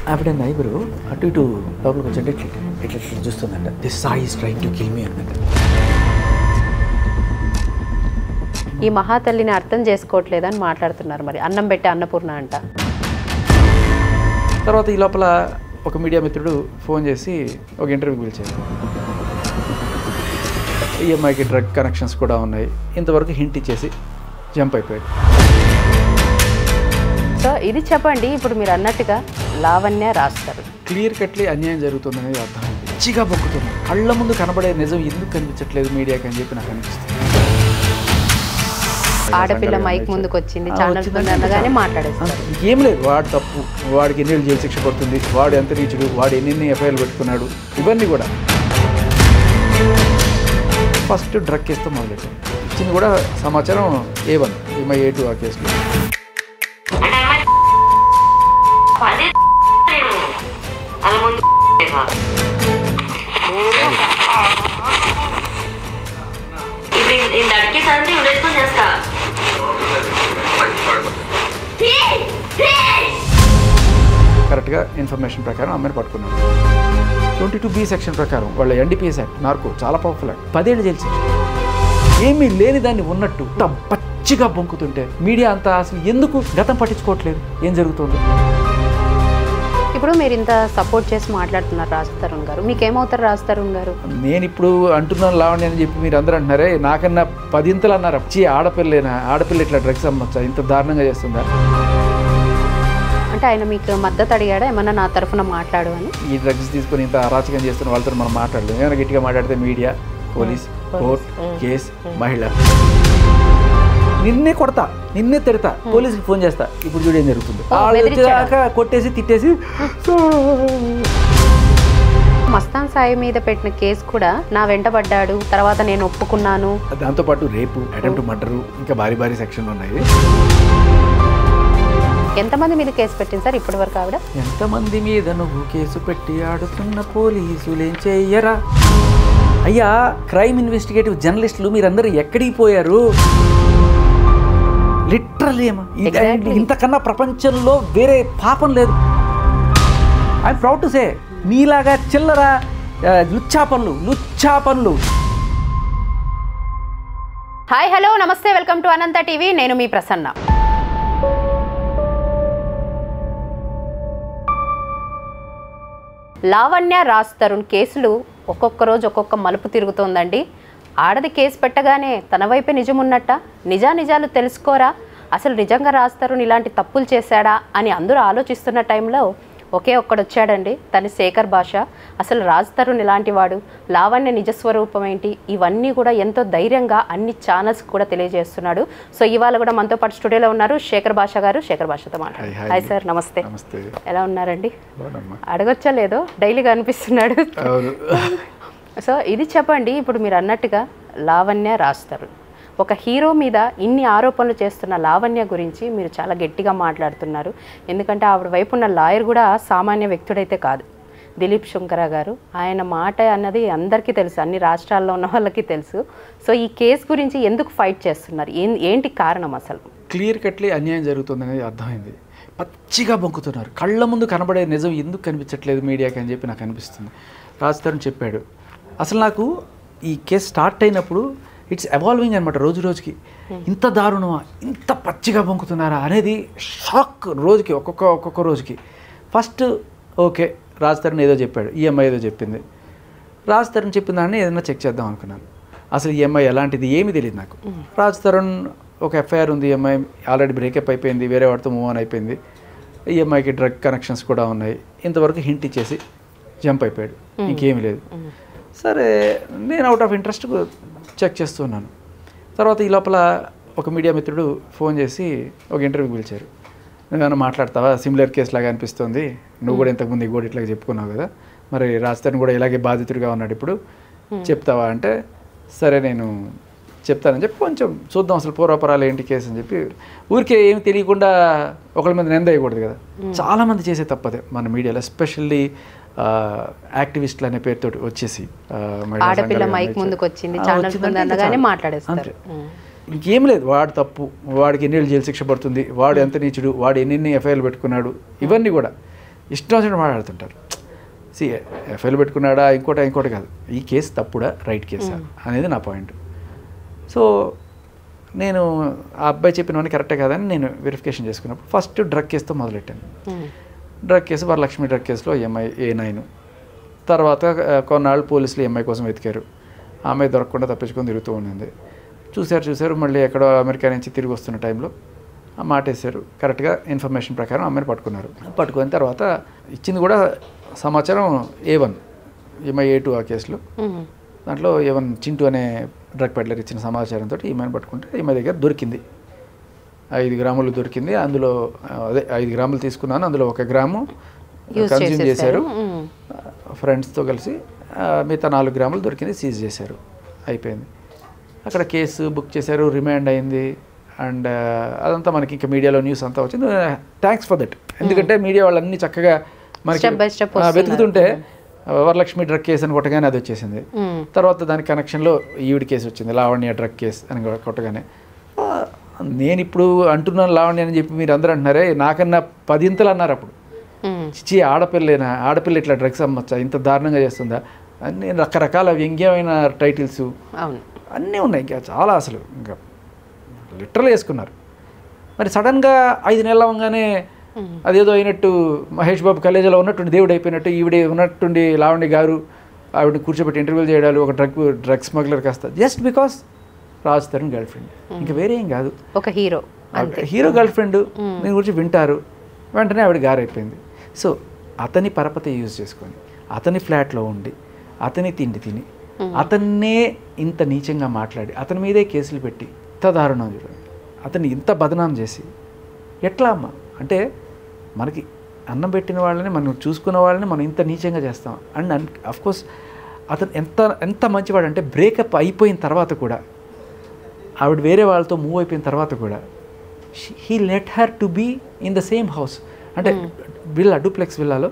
ఆవిడ నైబరు అటు ఇటు లోపలికి వచ్చంటే ఇట్లా చూస్తుందంట. This Sai is trying to kill me అన్నట్టు. ఈ మహాతల్లిని అర్థం చేసుకోవట్లేదని మాట్లాడుతున్నారు. మరి అన్నం పెట్టే అన్నపూర్ణ అంట. తర్వాత ఈ లోపల ఒక మీడియా మిత్రుడు ఫోన్ చేసి ఒక ఇంటర్వ్యూకి పిలిచారు. ఈఎంఐకి డ్రగ్ కనెక్షన్స్ కూడా ఉన్నాయి, ఇంతవరకు హింట్ ఇచ్చేసి జంప్ అయిపోయాడు. సో ఇది చెప్పండి, ఇప్పుడు మీరు అన్నట్టుగా లావణ్య రాస్తారు క్లియర్ కట్లీ అన్యాయం జరుగుతుందనేది అర్థం. పిచ్చిగా బొక్కుతుంది. కళ్ళ ముందు కనబడే నిజం ఎందుకు కనిపించట్లేదు మీడియాకి అని చెప్పి నాకు అనిపిస్తుంది. ఆడపిల్ల మైక్ ముందుకు వచ్చింది, ఛానల్ అనగానే మాట్లాడేస్తారు. ఏం లేదు, వాడు తప్పు, వాడికి ఎన్ని జైలు శిక్ష పడుతుంది, వాడు ఎంత రీచుడు, వాడు ఎన్ని ఎఫ్ఐఆర్లు పెట్టుకున్నాడు, ఇవన్నీ కూడా ఫస్ట్ డ్రగ్ కేసుతో మొదలెట్టారు. ఇచ్చింది కూడా సమాచారం A1 ఈమె A2 ఆ కేసులో. కరెక్ట్గా ఇన్ఫర్మేషన్ ప్రకారం అమ్మాయిని పట్టుకున్నారు. 22B సెక్షన్ ప్రకారం వాళ్ళ NDPS యాక్ట్, నార్కో చాలా పవర్ఫుల్ యాక్ట్, 10 ఏళ్ళు జైలు శిక్ష. ఏమీ లేని దాన్ని ఉన్నట్టు పచ్చిగా బొంకుతుంటే మీడియా అంతా అసలు ఎందుకు గతం పట్టించుకోవట్లేదు, ఏం జరుగుతుంది? ఇప్పుడు మీరు ఇంత సపోర్ట్ చేసి మాట్లాడుతున్నారు రాజ్ తరుణ్ గారు, మీకేమవుతారు రాజ్ తరుణ్ గారు? నేను ఇప్పుడు అంటున్నాను లావణ్య అని చెప్పి మీరు అందరూ అంటున్నారే, నాకన్నా 10 ఇంతలు అన్నారు. ఆడపిల్లేనా, ఆడపిల్ల ఇట్లా డ్రగ్స్ అమ్మొచ్చా, ఇంత దారుణంగా చేస్తుందా? అంటే ఆయన మీకు మద్దతు అడిగాడా ఏమన్నా నా తరఫున మాట్లాడు అని? ఈ డ్రగ్స్ తీసుకొని ఇంత అరాచకం చేస్తున్న వాళ్ళతో మనం మాట్లాడలేము. ఏమైనా గట్టిగా మాట్లాడితే మీడియా, పోలీస్, కోర్ట్, కేసు, మహిళ. నిన్నే కొడతా, నిన్నే తిడతా, పోలీసుకి ఫోన్ చేస్తా. ఇప్పుడు చూడు ఏం జరుగుతుంది. కొట్టేసి తిట్టేసి. మస్తాన్ సాయి మీద పెట్టిన కేసు కూడా నా వెంటబడ్డాడు, తర్వాత నేను ఒప్పుకున్నాను. దాంతోపాటు రేపు, అటెంప్ట్ మర్డరు, ఇంకా భారీ సెక్షన్లు ఉన్నాయి. ఎంతమంది మీద కేసు పెట్టింది సార్ ఇప్పటి వరకు ఆవిడ? ఎంతమంది మీద నువ్వు కేసు పెట్టి ఆడుతున్న పోలీసులేం చెయ్యరా? అయ్యా, క్రైమ్ ఇన్వెస్టిగేటివ్ జర్నలిస్టులు మీరందరూ ఎక్కడికి పోయారు? లిటరల్లీ ఇంతకన్నా ప్రపంచంలో వేరే పాపం లేదు. ఐఎమ్ ప్రౌడ్ టు సే, మీలాగా చిల్లర లుచ్చా పనులు. హాయ్, హలో, నమస్తే, వెల్కమ్ టు అనంత టీవీ. నేను మీ ప్రసన్న. లావణ్య రాజ్ తరుణ్ కేసులు ఒక్కొక్క రోజు ఒక్కొక్క మలుపు తిరుగుతోందండి. ఆడది కేసు పెట్టగానే తన వైపే నిజం ఉన్నట్ట? నిజాలు తెలుసుకోరా? అసలు నిజంగా రాజ్ తరుణ్ ఇలాంటి తప్పులు చేశాడా అని అందరూ ఆలోచిస్తున్న టైంలో ఒకే ఒక్కడు వచ్చాడండి, తన శేఖర్ భాష. అసలు రాజ్ తరుణ్ ఇలాంటి వాడు, లావణ్య నిజస్వరూపం ఏంటి, ఇవన్నీ కూడా ఎంతో ధైర్యంగా అన్ని ఛానల్స్ కూడా తెలియజేస్తున్నాడు. సో ఇవాళ కూడా మనతో పాటు స్టూడియోలో ఉన్నారు శేఖర్ భాష గారు. శేఖర్ భాషతో మాట్లాడు. హాయ్ సార్, నమస్తే. ఎలా ఉన్నారండి? అడగొచ్చా లేదో, డైలీగా అనిపిస్తున్నాడు. సో ఇది చెప్పండి, ఇప్పుడు మీరు అన్నట్టుగా లావణ్య రాజ్ తరుణ్, ఒక హీరో మీద ఇన్ని ఆరోపణలు చేస్తున్న లావణ్య గురించి మీరు చాలా గట్టిగా మాట్లాడుతున్నారు. ఎందుకంటే ఆవిడ వైపు ఉన్న లాయర్ కూడా సామాన్య వ్యక్తుడైతే కాదు, దిలీప్ శుంకర గారు. ఆయన మాట అన్నది అందరికీ తెలుసు, అన్ని రాష్ట్రాల్లో ఉన్న వాళ్ళకి తెలుసు. సో ఈ కేసు గురించి ఎందుకు ఫైట్ చేస్తున్నారు, ఏంటి కారణం? అసలు క్లియర్ కట్లీ అన్యాయం జరుగుతుందనేది అర్థమైంది. పచ్చిగా బొంకుతున్నారు. కళ్ళ ముందు కనబడే నిజం ఎందుకు కనిపించట్లేదు మీడియాకి అని చెప్పి నాకు అనిపిస్తుంది. రాజ్ తరుణ్ చెప్పాడు. అసలు నాకు ఈ కేసు స్టార్ట్ అయినప్పుడు ఇట్స్ ఎవాల్వింగ్ అనమాట, రోజుకి ఇంత దారుణమా, ఇంత పచ్చిగా బొంకుతున్నారా అనేది షాక్. రోజుకి ఒక్కొక్క రోజుకి. ఫస్ట్ ఓకే, రాజ్ తరుణ్ ఏదో చెప్పాడు, ఈఎంఐ ఏదో చెప్పింది. రాజ్ తరుణ్ చెప్పిన దాన్ని ఏదైనా చెక్ చేద్దాం అనుకున్నాను. అసలు ఈఎంఐ ఎలాంటిది ఏమీ తెలియదు నాకు. రాజ్ తరుణ్ ఒక ఎఫ్ఐఆర్ ఉంది, ఈఎంఐ ఆల్రెడీ బ్రేకప్ అయిపోయింది, వేరే వాడితో మూవ్ ఆన్ అయిపోయింది, ఈఎంఐకి డ్రగ్ కనెక్షన్స్ కూడా ఉన్నాయి, ఇంతవరకు హింట్ ఇచ్చేసి జంప్ అయిపోయాడు, ఇంకేమీ లేదు. సరే, నేను అవుట్ ఆఫ్ ఇంట్రెస్ట్ చెక్ చేస్తున్నాను. తర్వాత ఈ లోపల ఒక మీడియా మిత్రుడు ఫోన్ చేసి ఒక ఇంటర్వ్యూకి పిలిచారు. నువ్వేమైనా మాట్లాడతావా, సిమిలర్ కేసు లాగా అనిపిస్తుంది, నువ్వు కూడా ఇంతకుముందు కూడా ఇట్లాగే చెప్పుకున్నావు కదా, మరి రాజ్ తరుణ్ కూడా ఇలాగే బాధితుడిగా ఉన్నాడు, ఇప్పుడు చెప్తావా అంటే, సరే నేను చెప్తానని చెప్పి కొంచెం చూద్దాం అసలు పూర్వపరాలు ఏంటి కేసు అని చెప్పి. ఊరికే ఏమి తెలియకుండా ఒకళ్ళ మీద నింద వేయకూడదు కదా. చాలామంది చేసే తప్పదే మన మీడియాలో, ఎస్పెషల్లీ యాక్టివిస్టులు అనే పేరుతో వచ్చేసి ఆడపిల్ల మైక్ ముందుకు వచ్చింది, ఛానల్ అనగానే మాట్లాడేస్తారు. ఇంకేం లేదు, వాడు తప్పు, వాడికి ఎన్ని జైలు శిక్ష పడుతుంది, వాడు ఎంత నీచుడు, వాడు ఎన్ని ఎఫ్ఐఆర్లు పెట్టుకున్నాడు, ఇవన్నీ కూడా ఇష్టం వచ్చినట్టు మాట్లాడుతుంటారు. ఎఫ్ఐఆర్ పెట్టుకున్నాడా ఇంకోటి కాదు, ఈ కేసు తప్పుడా రైట్ కేసా అనేది నా పాయింట్. సో నేను ఆ అబ్బాయి చెప్పినవన్నీ కరెక్టే కాదని నేను వెరిఫికేషన్ చేసుకున్నప్పుడు ఫస్ట్ డ్రగ్ కేసుతో మొదలెట్టాను. డ్రగ్ కేసు వరలక్ష్మి డ్రగ్ కేసులో A9. తర్వాత కొన్నాళ్ళు పోలీసులు EMI కోసం వెతికారు. ఆ అమ్మాయి దొరకకుండా తప్పించుకొని తిరుగుతూ ఉండింది. చూశారు మళ్ళీ ఎక్కడో అమెరికా నుంచి తిరిగి వస్తున్న టైంలో ఆ మాట వేశారు. కరెక్ట్గా ఇన్ఫర్మేషన్ ప్రకారం అమ్మాయిని పట్టుకున్నారు. పట్టుకున్న తర్వాత ఇచ్చింది కూడా సమాచారం A1, EMI A2 ఆ కేసులో. దాంట్లో A1 చింటూ అనే డ్రగ్ పెడ్లర్ ఇచ్చిన సమాచారంతో ఈమెను పట్టుకుంటే ఈమె దగ్గర దొరికింది 5 గ్రాములు దొరికింది. అందులో 5 గ్రాములు తీసుకున్నాను, అందులో 1 గ్రాము కన్జ్యూమ్ చేశారు ఫ్రెండ్స్తో కలిసి. మిగతా 4 గ్రాములు దొరికింది, సీజ్ చేశారు, అయిపోయింది. అక్కడ కేసు బుక్ చేశారు, రిమాండ్ అయింది. అండ్ అదంతా మనకి ఇంకా మీడియాలో న్యూస్ అంతా వచ్చింది. Thanks for that. ఎందుకంటే మీడియా వాళ్ళన్నీ చక్కగా మనకి వెతుకుతుంటే వరలక్ష్మి డ్రగ్ కేసు అని కొట్టగానే అది వచ్చేసింది. తర్వాత దాని కనెక్షన్లో ఈవిడ కేసు వచ్చింది, లావణ్య డ్రగ్ కేసు అని కొట్టగానే. నేను ఇప్పుడు అంటున్నాను లావణ్య అని చెప్పి మీరు అందరూ అంటున్నారే, నాకన్నా 10 ఇంతలు అన్నారు అప్పుడు. చిచి ఆడపిల్ల ఇట్లా డ్రగ్స్ అమ్మచ్చా, ఇంత దారుణంగా చేస్తుందా అన్ని రకరకాల వ్యంగ్యమైన టైటిల్స్ అన్నీ ఉన్నాయి. ఇంకా చాలా అసలు ఇంకా లిటరల్ వేసుకున్నారు. మరి సడన్గా 5 నెలలు అవ్వగానే అదేదో అయినట్టు మహేష్ బాబు కలేజాలో ఉన్నట్టుండి దేవుడు అయిపోయినట్టు ఈవిడే ఉన్నట్టుండి లావణ్య గారు ఆవిడని కూర్చోబెట్టి ఇంటర్వ్యూలు చేయడాలు, ఒక డ్రగ్ స్మగ్లర్ కాస్త just because Raj Tarun girl friend, ఇంకా వేరే ఏం కాదు. ఒక హీరో గర్ల్ ఫ్రెండ్ దీని గురించి వింటారు, వెంటనే ఆవిడ గారైపోయింది. సో అతని పరపతి యూజ్ చేసుకొని అతని ఫ్లాట్లో ఉండి అతని తిని అతన్నే ఇంత నీచంగా మాట్లాడి అతని మీదే కేసులు పెట్టి ఇంత దారుణం చూడండి, అతన్ని ఇంత బదనాం చేసి ఎట్లా అమ్మ అంటే మనకి అన్నం పెట్టిన వాళ్ళని మనం చూసుకున్న వాళ్ళని మనం ఇంత నీచంగా చేస్తాం. అండ్ అఫ్కోర్స్ అతను ఎంత మంచివాడు అంటే బ్రేకప్ అయిపోయిన తర్వాత కూడా ఆవిడ వేరే వాళ్ళతో మూవ్ అయిపోయిన తర్వాత కూడా he let her to be in the same house. అంటే డూప్లెక్స్ విల్లాలో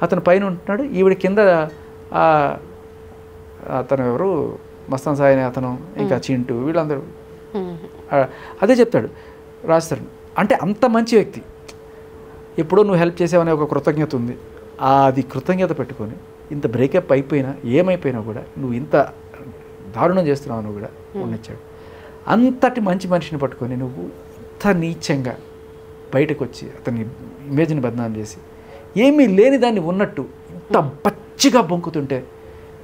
అతను పైన ఉంటున్నాడు, ఈవిడ కింద అతను ఎవరు మస్తాన్ సాయి అనే అతను, ఇంకా చింటూ, వీళ్ళందరూ అదే చెప్తాడు రాజ్ తరుణ్. అంటే అంత మంచి వ్యక్తి, ఎప్పుడో నువ్వు హెల్ప్ చేసావనే ఒక కృతజ్ఞత ఉంది. అది కృతజ్ఞత పెట్టుకొని ఇంత బ్రేకప్ అయిపోయినా ఏమైపోయినా కూడా నువ్వు ఇంత దారుణం చేస్తున్నావు అని కూడా ఉన్నచ్చాడు. అంతటి మంచి మనిషిని పట్టుకొని నువ్వు ఇంత నీచంగా బయటకు వచ్చి అతని ఇమేజ్ని బదనాం చేసి ఏమీ లేని దాన్ని ఉన్నట్టు ఇంత పచ్చిగా బొంకుతుంటే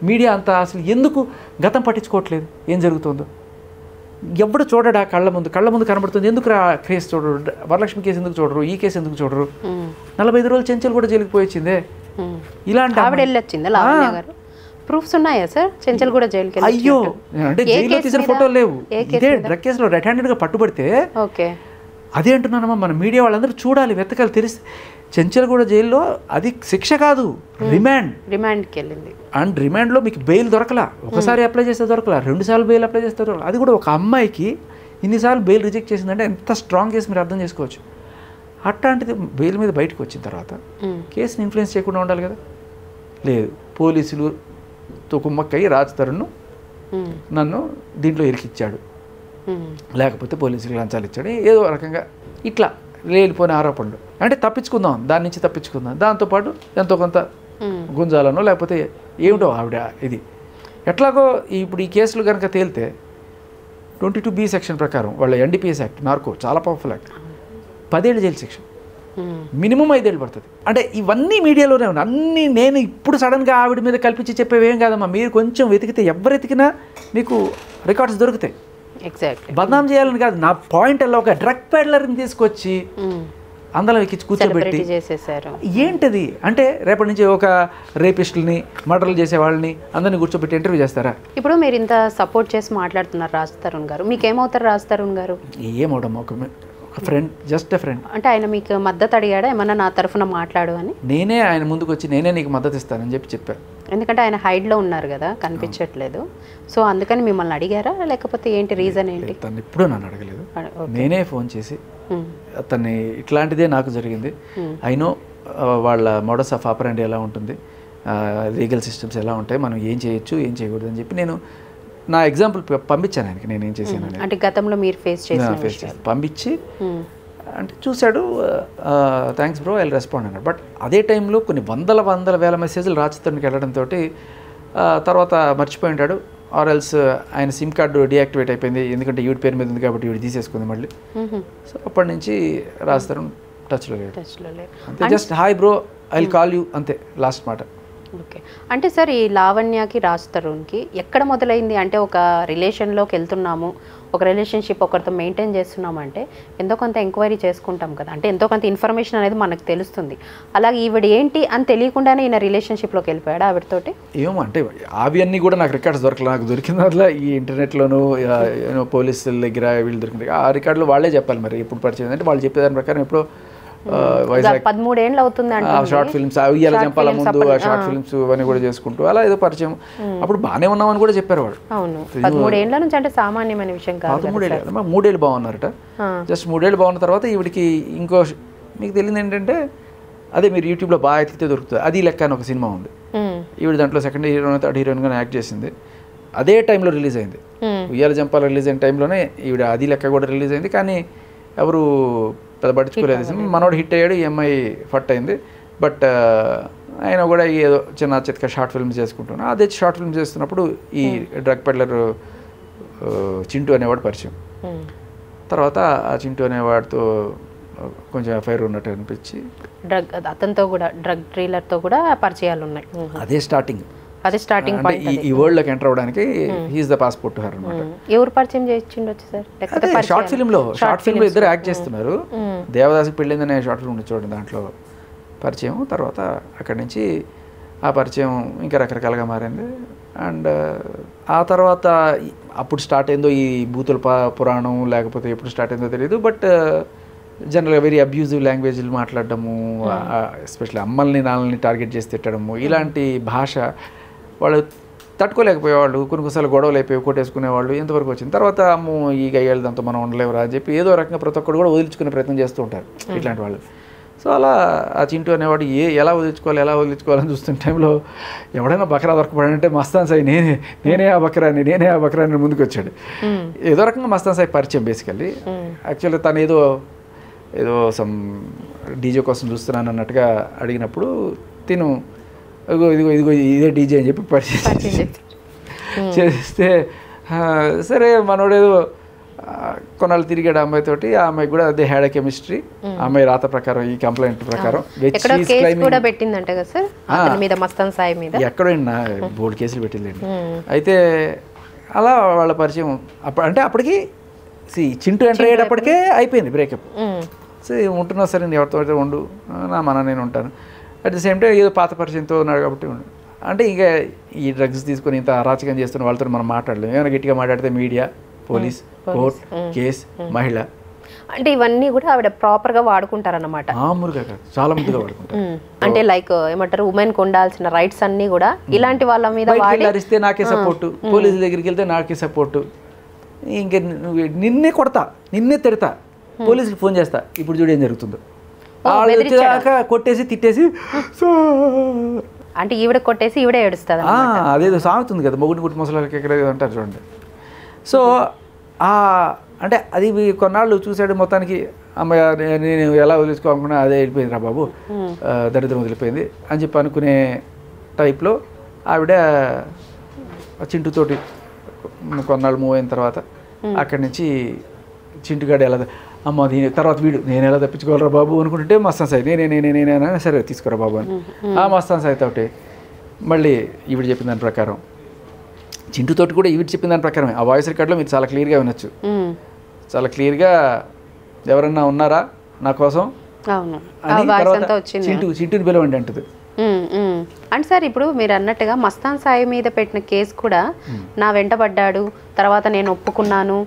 మీడియా అంతా అసలు ఎందుకు గతం పట్టించుకోవట్లేదు ఏం జరుగుతుందో. ఎవడు చూడడా కళ్ళ ముందు కనబడుతుంది, ఎందుకు కేసు చూడరు, వరలక్ష్మి కేసు ఎందుకు చూడరు, ఈ కేసు ఎందుకు చూడరు. 45 రోజులు చెంచల్ కూడా జైలుకి పోయిందే. ఇలాంటి ఆవిడ వెళ్ళొచ్చిందా లావణ్య గారు? ప్రూఫ్స్ ఉన్నాయా సార్? చెంచల్ కూడా జైలుకి అయ్యో అంటే జైల్లో తీసిన ఫోటోలు లేవు. ఇదే డ్రగ్ కేసులో రెడ్ హ్యాండెడ్గా పట్టుబడితే అదే అంటున్నానమ్మా, మన మీడియా వాళ్ళందరూ చూడాలి, వెతకాలి, తెలిసి చెంచల్ కూడా జైల్లో అది శిక్ష కాదు, రిమాండ్కి వెళ్ళింది. అండ్ రిమాండ్లో మీకు బెయిల్ దొరకలా, ఒకసారి అప్లై చేస్తే దొరకలా, 2 సార్లు బెయిల్ అప్లై చేస్తే దొరకలా. అది కూడా ఒక అమ్మాయికి ఇన్నిసార్లు బెయిల్ రిజెక్ట్ చేసిందంటే ఎంత స్ట్రాంగ్ కేసు మీరు అర్థం చేసుకోవచ్చు. అట్లాంటిది బెయిల్ మీద బయటకు వచ్చిన తర్వాత కేసుని ఇన్ఫ్లుయెన్స్ చేయకుండా ఉండాలి కదా. లేదు, పోలీసులు కుమ్మక్కయ్యి రాజ్ తరుణ్ నన్ను దీంట్లో ఇరికిచ్చాడు, లేకపోతే పోలీసులు లంచాలు ఇచ్చాడు, ఏదో రకంగా ఇట్లా లేనిపోయిన ఆరోపణలు. అంటే తప్పించుకుందాం, దాని నుంచి తప్పించుకుందాం, దాంతోపాటు ఎంతో కొంత గుంజాలనో లేకపోతే ఏమిటో ఆవిడ ఇది ఎట్లాగో. ఇప్పుడు ఈ కేసులు కనుక తేలితే 22B సెక్షన్ ప్రకారం వాళ్ళ NDPS యాక్ట్, నార్కో చాలా పవర్ఫుల్ యాక్ట్, 10 ఏళ్ళు జైలు శిక్ష, మినిమం 5 ఏళ్ళు పడుతుంది. అంటే ఇవన్నీ మీడియాలోనే ఉన్నాయి అన్నీ. నేను ఇప్పుడు సడన్గా ఆవిడ మీద కల్పించి చెప్పేవేం కాదమ్మా, మీరు కొంచెం వెతికితే ఎవరు వెతికినా మీకు రికార్డ్స్ దొరుకుతాయి. ఎగ్జాక్ట్లీ బదనాం చేయాలని కాదు నా పాయింట్. అలా ఒక డ్రగ్ పెడ్లర్ని తీసుకొచ్చి అందులో ఎక్కించి కూర్చోబెట్టి ఏంటిది అంటే రేపటి నుంచి ఒక రేపిస్టుల్ని మర్డర్లు చేసే వాళ్ళని అందరినీ కూర్చోబెట్టి ఇంటర్వ్యూ చేస్తారా? ఇప్పుడు మీరు ఇంత సపోర్ట్ చేసి మాట్లాడుతున్నారు రాజ్ తరుణ్ గారు, మీకేమవుతారు రాజ్ తరుణ్ గారు? ఏమవడం, ఒక ఫ్రెండ్, జస్ట్ ఎ ఫ్రెండ్. అంటే ఆయన మీకు మద్దతు అడిగాడా ఏమన్నా నా తరఫున మాట్లాడు అని? నేనే ఆయన ముందుకు వచ్చి నేనే నీకు మద్దతు ఇస్తానని చెప్పాను. ఎందుకంటే ఆయన హైడ్లో ఉన్నారు కదా, కనిపించట్లేదు. సో అందుకని మిమ్మల్ని అడిగారా లేకపోతే ఏంటి రీజన్ ఏంటి? తను ఎప్పుడూ నన్ను అడగలేదు, నేనే ఫోన్ చేసి అతన్ని ఇట్లాంటిదే నాకు జరిగింది, అయినో వాళ్ళ మోడస్ ఆఫ్ ఆపరెండి ఎలా ఉంటుంది, లీగల్ సిస్టమ్స్ ఎలా ఉంటాయి, మనం ఏం చేయొచ్చు ఏం చేయకూడదు అని చెప్పి నేను నా ఎగ్జాంపుల్ పంపించాను ఆయనకి. నేను ఏం చేశాను అంటే గతంలో మీరు ఫేస్ చేసి పంపించి అంటే చూశాడు, థ్యాంక్స్ బ్రో, ఐ రెస్పాండ్ అన్నాడు. బట్ అదే టైంలో కొన్ని వందల వేల మెసేజ్లు రాజతరుణ్కి వెళ్ళడంతో తర్వాత మర్చిపోయి ఉంటాడు. ఆర్ ఎల్స్ ఆయన సిమ్ కార్డు డియాక్టివేట్ అయిపోయింది, ఎందుకంటే ఈవిడ పేరు మీద ఉంది కాబట్టి ఈవిడ తీసేసుకుంది మళ్ళీ. సో అప్పటి నుంచి రాజతరుణ్ టచ్లో లేడు. అంతే, just hi bro, I will call you, అంతే లాస్ట్ మాట. ఓకే. అంటే సార్ ఈ లావణ్యకి రాజతరుణ్కి ఎక్కడ మొదలైంది? అంటే ఒక రిలేషన్లోకి వెళ్తున్నాము, ఒక రిలేషన్షిప్ ఒకరితో మెయింటైన్ చేస్తున్నాము అంటే ఎంతో కొంత ఎంక్వైరీ చేసుకుంటాం కదా, అంటే ఎంతో కొంత ఇన్ఫర్మేషన్ అనేది మనకు తెలుస్తుంది. అలాగే ఈవిడ ఏంటి అని తెలియకుండానే ఈయన రిలేషన్షిప్లోకి వెళ్ళిపోయాడు ఆవిడతోటి. ఏమో అంటే అవి అన్నీ కూడా నాకు రికార్డ్స్ దొరకలేదు. నాకు దొరికిన దాంట్లో ఈ ఇంటర్నెట్లోనూ పోలీసుల దగ్గర వీళ్ళు దొరికింది. ఆ రికార్డులు వాళ్ళే చెప్పాలి మరి ఎప్పుడు పరిచయం అంటే వాళ్ళు చెప్పేదాని ప్రకారం ఎప్పుడో 13 ఏళ్ళు అవుతుంది అంటే షార్ట్ ఫిల్మ్స్ అవి చంపాల ముందు షార్ట్ ఫిల్మ్స్ అవన్నీ కూడా చేసుకుంటూ అలా ఏదో పరిచయం. అప్పుడు బాగానే ఉన్నామని కూడా చెప్పారు వాళ్ళు. అవును, 13 ఏళ్ళ నుంచి అంటే సామాన్యమైన విషయం కాదు. 13 ఏళ్ళు, 3 ఏళ్ళు బాగున్నారట. జస్ట్ 3 ఏళ్ళు బాగున్న తర్వాత ఈవిడికి ఇంకో మీకు తెలియదు ఏంటంటే, అదే మీరు యూట్యూబ్లో బాగా ఎత్తితే దొరుకుతుంది, అది లెక్క అని ఒక సినిమా ఉంది. ఈవిడ దాంట్లో సెకండ్ హీరోయిన్ థర్డ్ హీరోయిన్గా యాక్ట్ చేసింది. అదే టైంలో రిలీజ్ అయింది. ఉయ్యాల జంపాల రిలీజ్ అయిన టైంలోనే ఈవిడ అది లెక్క కూడా రిలీజ్ అయింది. కానీ ఎవరు పెద్ద పట్టించుకోలేదు. మనోడు హిట్ అయ్యాడు, ఈ అమ్మాయి ఫట్ అయింది. బట్ ఆయన కూడా ఏదో చిన్న చితక షార్ట్ ఫిల్మ్స్ చేసుకుంటున్నాను. అదే షార్ట్ ఫిల్మ్ చేస్తున్నప్పుడు ఈ డ్రగ్ పెడ్లర్ చింటూ అనేవాడు పరిచయం. తర్వాత ఆ చింటూ అనేవాడితో కొంచెం ఎఫ్ఐఆర్ ఉన్నట్టు అనిపించి అతనితో కూడా డ్రగ్ డీలర్తో కూడా పరిచయాలు ఉన్నాయి. అదే స్టార్టింగ్ ఈ వరల్డ్ లోకి ఎంటర్ అవడానికి he's the passport to her అన్నమాట. ఎవరు పరిచయం చేయించిండొచ్చు సార్? షార్ట్ ఫిల్మ్ లో ఇద్దరు యాక్ట్ చేస్తున్నారు. దేవదాసుకి పెళ్ళిందనే షార్ట్ ఫిల్మ్ చూడండి, దాంట్లో పరిచయం. తర్వాత అక్కడి నుంచి ఆ పరిచయం ఇంకా రకరకాలుగా మారింది. అండ్ ఆ తర్వాత అప్పుడు స్టార్ట్ అయిందో ఈ బూతుల పురాణం, లేకపోతే ఎప్పుడు స్టార్ట్ అయిందో తెలియదు. బట్ జనరల్గా వెరీ అబ్యూజివ్ లాంగ్వేజ్లు మాట్లాడడము, ఎస్పెషల్లీ అమ్మల్ని నాన్నల్ని టార్గెట్ చేసి తిట్టడము, ఇలాంటి భాష వాళ్ళు తట్టుకోలేకపోయేవాళ్ళు. కొన్నిసార్లు గొడవలు అయిపోయి కొట్టేసుకునేవాళ్ళు. ఎంతవరకు వచ్చింది తర్వాత అమ్మో ఈ గయ్యాలు దాంతో మనం ఉండలేవురా అని చెప్పి ఏదో రకంగా ప్రతి ఒక్కరు కూడా వదిలించుకునే ప్రయత్నం చేస్తూ ఉంటారు ఇట్లాంటి వాళ్ళు. సో అలా ఆ చింటూ అనేవాడు ఎలా వదిలించుకోవాలని చూస్తున్న టైంలో ఎవడైనా బకరా దొరకపడంటే మస్తాన్ సాయి నేనే ఆ బకరాన్ని ముందుకు వచ్చాడు. ఏదో రకంగా మస్తాన్ సాయి పరిచయం బేసికల్లీ. యాక్చువల్లీ తను ఏదో సమ్ డీజే కోసం చూస్తున్నాను అన్నట్టుగా అడిగినప్పుడు తిను ఇదిగో ఇదే డీజే అని చెప్పి పరిచయం చేస్తే, సరే మనోడేదో కొన్నాళ్ళు తిరిగాడు ఆ అమ్మాయితోటి. ఆ అమ్మాయి కూడా అదే హ్యాడ్ కెమిస్ట్రీ. ఆ అమ్మాయి రాత ప్రకారం ఈ కంప్లైంట్ ప్రకారం ఎక్కడో బోర్డు కేసులు పెట్టిందండి. అయితే అలా వాళ్ళ పరిచయం అంటే అప్పటికి చింటూ ఎంటర్ అయ్యేటప్పటికే అయిపోయింది బ్రేకప్. సో ఉంటున్నా సరే నేను ఎవరితో అయితే ఉండు, నేను ఉంటాను. అట్ ది సేమ్ టైం ఏదో పాత పరిచయంతో ఉన్నాడు కాబట్టి అంటే ఇంకా ఈ డ్రగ్స్ తీసుకొని ఇంత అరాచకం చేస్తున్న వాళ్ళతో మనం మాట్లాడలేము. ఏమైనా గట్టిగా మాట్లాడితే మీడియా, పోలీస్, కోర్ట్, కేస్, మహిళ, అంటే ఇవన్నీ కూడా ఆవిడ ప్రాపర్ గా వాడుకుంటారన్నమాట. మామూలుగా కాదు, చాలా మందిగా వాడుకుంటారు. అంటే లైక్ ఏమంటారు, ఉమెన్ కు ఉండాల్సిన రైట్స్ అన్ని కూడా ఇలాంటి వాళ్ళ మీద అరిస్తే నాకే సపోర్టు, పోలీసుల దగ్గరికి వెళ్తే నాకే సపోర్టు, ఇంక నిన్నే కొడతా, నిన్నే తిడతా, పోలీసులకు ఫోన్ చేస్తా, ఇప్పుడు చూడు ఏం జరుగుతుందో, వచ్చేదాకా కొట్టేసి తిట్టేసి అంటే ఈవిడ కొట్టేసి ఈవిడ ఏడుస్తుంది. అదేదో సాగుతుంది కదా, మొగుడిని కుట్టి ముసలాలకి ఎక్కడ అంటారు చూడండి. సో అంటే అది కొన్నాళ్ళు చూశాడు. మొత్తానికి అమ్మాయి నేను ఎలా వదిలేసుకోకుండా అదే వెళ్ళిపోయింది రా బాబు, దరిద్రం వదిలిపోయింది అని చెప్పి అనుకునే టైప్లో ఆవిడ చింటూతోటి కొన్నాళ్ళు మూవ్ అయిన తర్వాత అక్కడి నుంచి చింటుగాడు ఎలా అమ్మ దీని తర్వాత వీడు నేను ఎలా తప్పించుకోవాలరా బాబు అనుకుంటుంటే మస్తాన్ సాయి నేనే సరే తీసుకురా బాబు అని ఆ మస్తాన్ సాయి తోటి మళ్ళీ ఈవిడ చెప్పిన దాని ప్రకారం, చింటూతోటి కూడా ఈవిడ చెప్పిన దాని ప్రకారమే ఆ వాయిస్ రికార్డులో మీరు చాలా క్లియర్గా వినొచ్చు. చాలా క్లియర్గా ఎవరన్నా ఉన్నారా నా కోసం అని తర్వాత చింటూని పిలవండి అంటుంది. అంటే సార్ ఇప్పుడు మీరు అన్నట్టుగా మస్తాన్ సాయి మీద పెట్టిన కేసు కూడా నా వెంటబడ్డాడు, తర్వాత నేను ఒప్పుకున్నాను,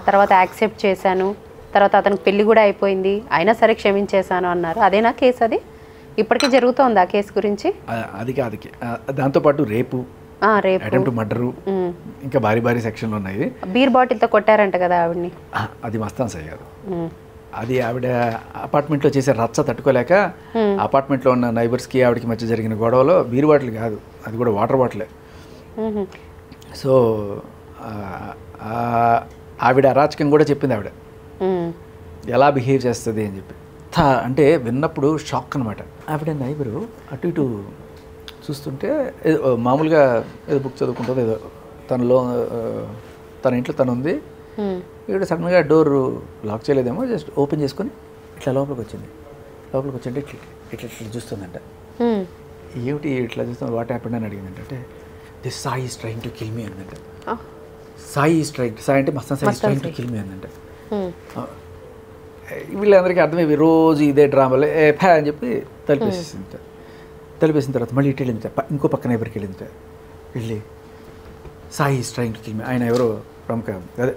తర్వాత యాక్సెప్ట్ చేశాను, తర్వాత అతనికి పెళ్లి కూడా అయిపోయింది, అయినా సరే క్షమించేశాను అన్నారు. అదేనా కేసు? అది ఇప్పటికీ జరుగుతోంది ఆ కేసు గురించి? అది కాదు, దాంతోపాటు రేపు, అటెంప్ట్ మర్డరు, ఇంకా భారీ సెక్షన్లు ఉన్నాయి. బీర్ బాటిల్తో కొట్టారంట కదా ఆవిడ్ని, అది మస్తాన్ సాయి కాదు. అది ఆవిడ అపార్ట్మెంట్లో చేసే రచ్చ తట్టుకోలేక అపార్ట్మెంట్లో ఉన్న నైబర్స్కి ఆవిడకి మధ్య జరిగిన గొడవలో బీర్ బాటిల్ కాదు, అది కూడా వాటర్ బాటిలే. సో ఆవిడ అరాచకం కూడా చెప్పింది ఆవిడ. ఎలా బిహేవ్ చేస్తుంది అని చెప్పి అంటే విన్నప్పుడు షాక్ అనమాట. ఆవిడ నైబరు అటు ఇటు చూస్తుంటే మామూలుగా ఏదో బుక్ చదువుకుంటుంది, ఏదో తన ఇంట్లో తను ఉంది. ఇక్కడ సడన్గా డోర్ లాక్ చేయలేదేమో, జస్ట్ ఓపెన్ చేసుకొని ఇట్లా లోపలికి వచ్చింది. లోపలికి వచ్చింటే ఇట్లా ఇట్లా ఇట్లా చూస్తుందంట. ఏమిటి ఇట్లా చూస్తాం, వాట్ హ్యాపెండ్ అని అడిగిందంట. అంటే this Sai is trying to kill me అందంట. సాయి ఈస్ ట్రైంగ్, సాయి అంటే Mastan Sai is trying to kill me అందంట. వీళ్ళందరికీ అర్థమైంది రోజు ఇదే డ్రామాలో ఫ్యా అని చెప్పి తలిపేసింది. తలిపేసిన తర్వాత మళ్ళీ ఇటు వెళ్ళింది, ఇంకో పక్కన ఎవరికి వెళ్ళింది. వెళ్ళి Sai is trying to kill me, ఆయన ఎవరో ప్రముఖ అదే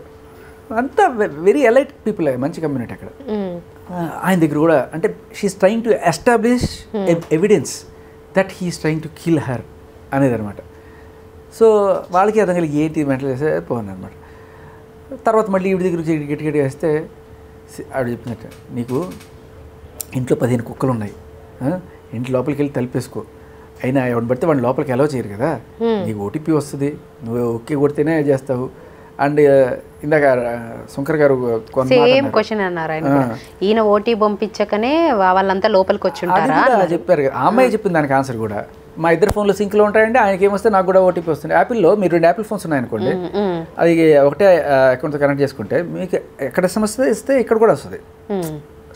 అంతా వెరీ ఎలైట్ పీపుల్, మంచి కమ్యూనిటీ అక్కడ. ఆయన దగ్గర కూడా అంటే she is trying to establish evidence that he is trying to kill her అనేది అనమాట. సో వాళ్ళకి అర్థం కలిగి ఏంటి మెంటల్ చేస్తే పోను అనమాట. తర్వాత మళ్ళీ ఈవిడ దగ్గర గట్టిగా వేస్తే ఆవిడ చెప్పినట్టు, నీకు ఇంట్లో 15 కుక్కలు ఉన్నాయి, ఇంటి లోపలికి వెళ్ళి తలిపేసుకో. అయినా ఎవరిని పడితే వాడిని లోపలికి అలౌ చేయరు కదా, నీకు ఓటీపీ వస్తుంది, నువ్వు ఓకే కొడితేనే చేస్తావు. అండ్ ఇందాక శంకర్ గారు సేమ్ క్వశ్చన్ అన్నారు ఆయన, ఈయన ఓటీ పంపించకనే వాళ్ళంతా లోపలికి వచ్చి ఉంటారా చెప్పారు. ఆ అమ్మాయి చెప్పింది దానికి ఆన్సర్ కూడా. మా ఇద్దరు ఫోన్లో సింక్లో ఉంటాయండి, ఆయనకి ఏమొస్తే నాకు కూడా ఓటీపీ వస్తుంది. యాపిల్లో మీరు 2 యాపిల్ ఫోన్స్ ఉన్నాయనుకోండి, అది ఒకటే అకౌంట్తో కనెక్ట్ చేసుకుంటే మీకు ఎక్కడ సమస్య ఇస్తే ఇక్కడ కూడా వస్తుంది.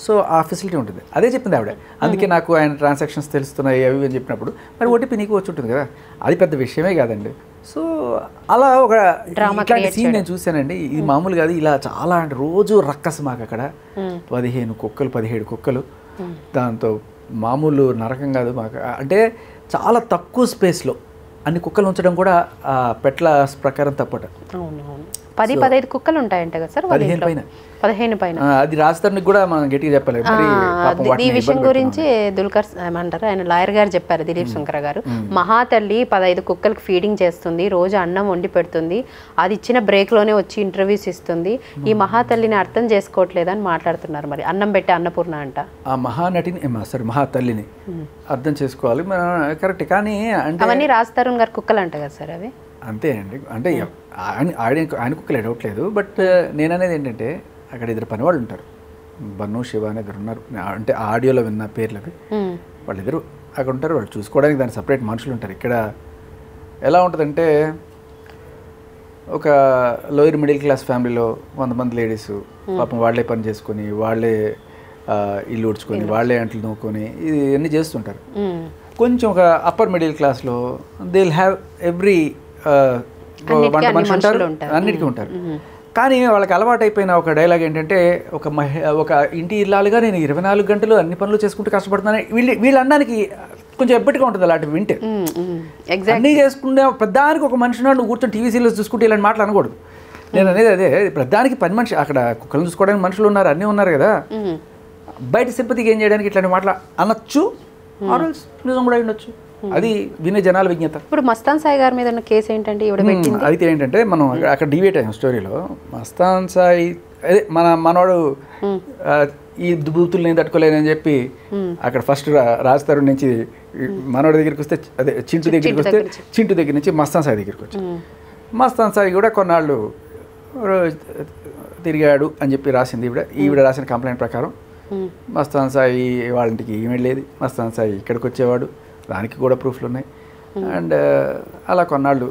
సో ఆ ఫెసిలిటీ ఉంటుంది. అదే చెప్పింది ఆవిడ. అందుకే నాకు ఆయన ట్రాన్సాక్షన్స్ తెలుస్తున్నాయి అవి అని చెప్పినప్పుడు మరి ఓటీపీ నీకు వచ్చి ఉంటుంది కదా, అది పెద్ద విషయమే కాదండి. సో అలా ఒక ఇట్లాంటి సీన్ నేను చూశానండి. ఇది మామూలు కాదు, ఇలా చాలా అంటే రోజు రక్కస్ మాకు అక్కడ 15 కుక్కలు 17 కుక్కలు, దాంతో మామూలు నరకం కాదు మాకు. అంటే చాలా తక్కువ స్పేస్లో అన్ని కుక్కలు ఉంచడం కూడా పెట్ల ప్రకారం తప్పట. 10-15 కుక్కలు ఉంటాయంట కదా సార్, 15 పైన. అది రాజధానికి కూడా మనం గట్టిగా చెప్పాలి. ఈ విషయం గురించి దుల్కర్ ఏమంటారు, ఆయన లాయర్ గారు చెప్పారు, దిలీప్ శంకర్ గారు. మహాతల్లి 15 కుక్కలకు ఫీడింగ్ చేస్తుంది, రోజు అన్నం వండి పెడుతుంది, అది ఇచ్చిన బ్రేక్లోనే వచ్చి ఇంటర్వ్యూస్ ఇస్తుంది. ఈ మహాతల్లిని అర్థం చేసుకోవట్లేదని మాట్లాడుతున్నారు. మరి అన్నం పెట్టే అన్నపూర్ణ అంట, ఆ మహానటిని సారీ మహాతల్లిని అర్థం చేసుకోవాలి మనం, కరెక్ట్. కానీ అంటే అవన్నీ రాజ్ తరుణ్ గారు కుక్కలు అంట కదా సార్ అవి. అంతే అండి, అంటే ఆయన కుక్కలు డౌట్ లేదు. బట్ నేను అనేది ఏంటంటే అక్కడ 2 పనివాళ్ళు ఉంటారు, బన్ను శివ అని 2 ఉన్నారు. అంటే ఆడియోలో విన్న పేర్లు అవి. వాళ్ళిద్దరు అక్కడ ఉంటారు, వాళ్ళు చూసుకోవడానికి దాని సపరేట్ మనుషులు ఉంటారు. ఇక్కడ ఎలా ఉంటుందంటే ఒక లోయర్ మిడిల్ క్లాస్ ఫ్యామిలీలో 100 మంది లేడీస్ పాపం వాళ్ళే పని చేసుకొని, వాళ్ళే ఇల్లు ఉడ్చుకొని, వాళ్ళే అంట్లు నూకొని ఇది అన్నీ చేస్తుంటారు. కొంచెం ఒక అప్పర్ మిడిల్ క్లాస్లో దే విల్ హ్యావ్ ఎవ్రీ వంట మనిషి ఉంటారు, అన్నిటికీ ఉంటారు. కానీ వాళ్ళకి అలవాటు అయిపోయిన ఒక డైలాగ్ ఏంటంటే ఒక ఇంటి ఇల్లాలుగా నేను 24 గంటలు అన్ని పనులు చేసుకుంటూ కష్టపడుతున్నాను వీళ్ళు అనడానికి కొంచెం ఎప్పటిగా ఉంటుంది. అలాంటి వింటే అన్నీ చేసుకుంటే ప్రధానికి ఒక మనిషి నువ్వు కూర్చొని టీవీ సీరియల్స్ చూసుకుంటే ఇలాంటి మాటలు అనకూడదు. నేను అనేది అదే, ప్రధానికి పని మనిషి, అక్కడ కుక్కలను చూసుకోవడానికి మనుషులు ఉన్నారు, అన్నీ ఉన్నారు కదా. బయట సింపతికి ఏం చేయడానికి ఇట్లాంటి మాటలు అనొచ్చు, నిజం కూడా ఉండొచ్చు. అది వినే జనాల విజ్ఞత. ఇప్పుడు మస్తాన్ సాయి గారి మీద ఉన్న కేసు ఏంటంటే అయితే ఏంటంటే మనం అక్కడ డివేట్ అయ్యాం స్టోరీలో. మస్తాన్ సాయి అదే మనవాడు ఈ బూతుల్ని తట్టుకోలేనని చెప్పి అక్కడ ఫస్ట్ రాజ్ తరుణ్ నుంచి మనవాడి దగ్గరికి వస్తే, అదే చింటూ దగ్గరికి వస్తే, చింటూ దగ్గర నుంచి మస్తాన్ సాయి దగ్గరికి వచ్చి, మస్తాన్ సాయి కూడా కొన్నాళ్ళు తిరిగాడు అని చెప్పి రాసింది ఈవిడ రాసిన కంప్లైంట్ ప్రకారం. మస్తాన్ సాయి వాళ్ళ ఇంటికి ఈమెయిల్ లేదు, మస్తాన్ సాయి ఇక్కడికి వచ్చేవాడు, దానికి కూడా ప్రూఫ్లు ఉన్నాయి. అండ్ అలా కొన్నాళ్ళు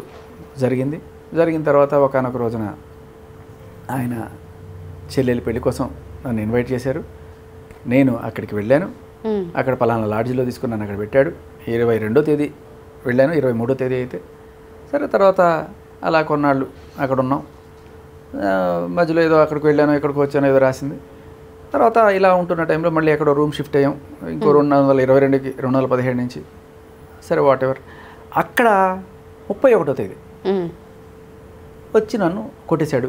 జరిగిన తర్వాత ఒకనొక రోజున ఆయన చెల్లెలి పెళ్లి కోసం నన్ను ఇన్వైట్ చేశారు. నేను అక్కడికి వెళ్ళాను. అక్కడ పలానా లాడ్జిలో తీసుకుని నన్ను అక్కడ పెట్టాడు. 22వ తేదీ వెళ్ళాను, 23వ తేదీ అయితే సరే. తర్వాత అలా కొన్నాళ్ళు అక్కడ ఉన్నాం. మధ్యలో ఏదో అక్కడికి వెళ్ళాను, ఇక్కడికి వచ్చాను, ఏదో రాసింది. తర్వాత ఇలా ఉంటున్న టైంలో మళ్ళీ ఎక్కడో రూమ్ షిఫ్ట్ అయ్యాం, ఇంకో 2022కి 2017 నుంచి. సరే వాట్ ఎవర్. అక్కడ 31వ తేదీ వచ్చి నన్ను కొట్టేశాడు,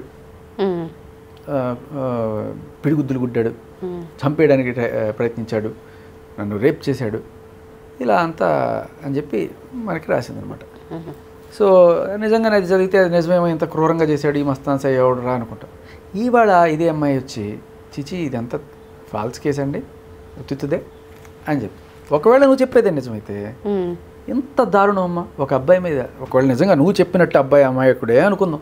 పిడిగుద్దులు గుడ్డాడు, చంపేయడానికి ప్రయత్నించాడు, నన్ను రేప్ చేశాడు, ఇలా అంతా అని చెప్పి మనకి రాసిందనమాట. సో నిజంగానే అది జరిగితే అది నిజమేమో, ఇంత క్రూరంగా చేశాడు ఈ మస్తాన్ సాయి ఎవడరా అనుకుంటా. ఇవాళ ఇదే అమ్మాయి వచ్చి చిచి ఇదంతా ఫాల్స్ కేసు అండి, ఉత్తుదే అని చెప్పి, ఒకవేళ నువ్వు చెప్పేదే నిజమైతే ఎంత దారుణం అమ్మా ఒక అబ్బాయి మీద. ఒకవేళ నిజంగా నువ్వు చెప్పినట్టు అబ్బాయి అమాయకుడే అనుకుందాం,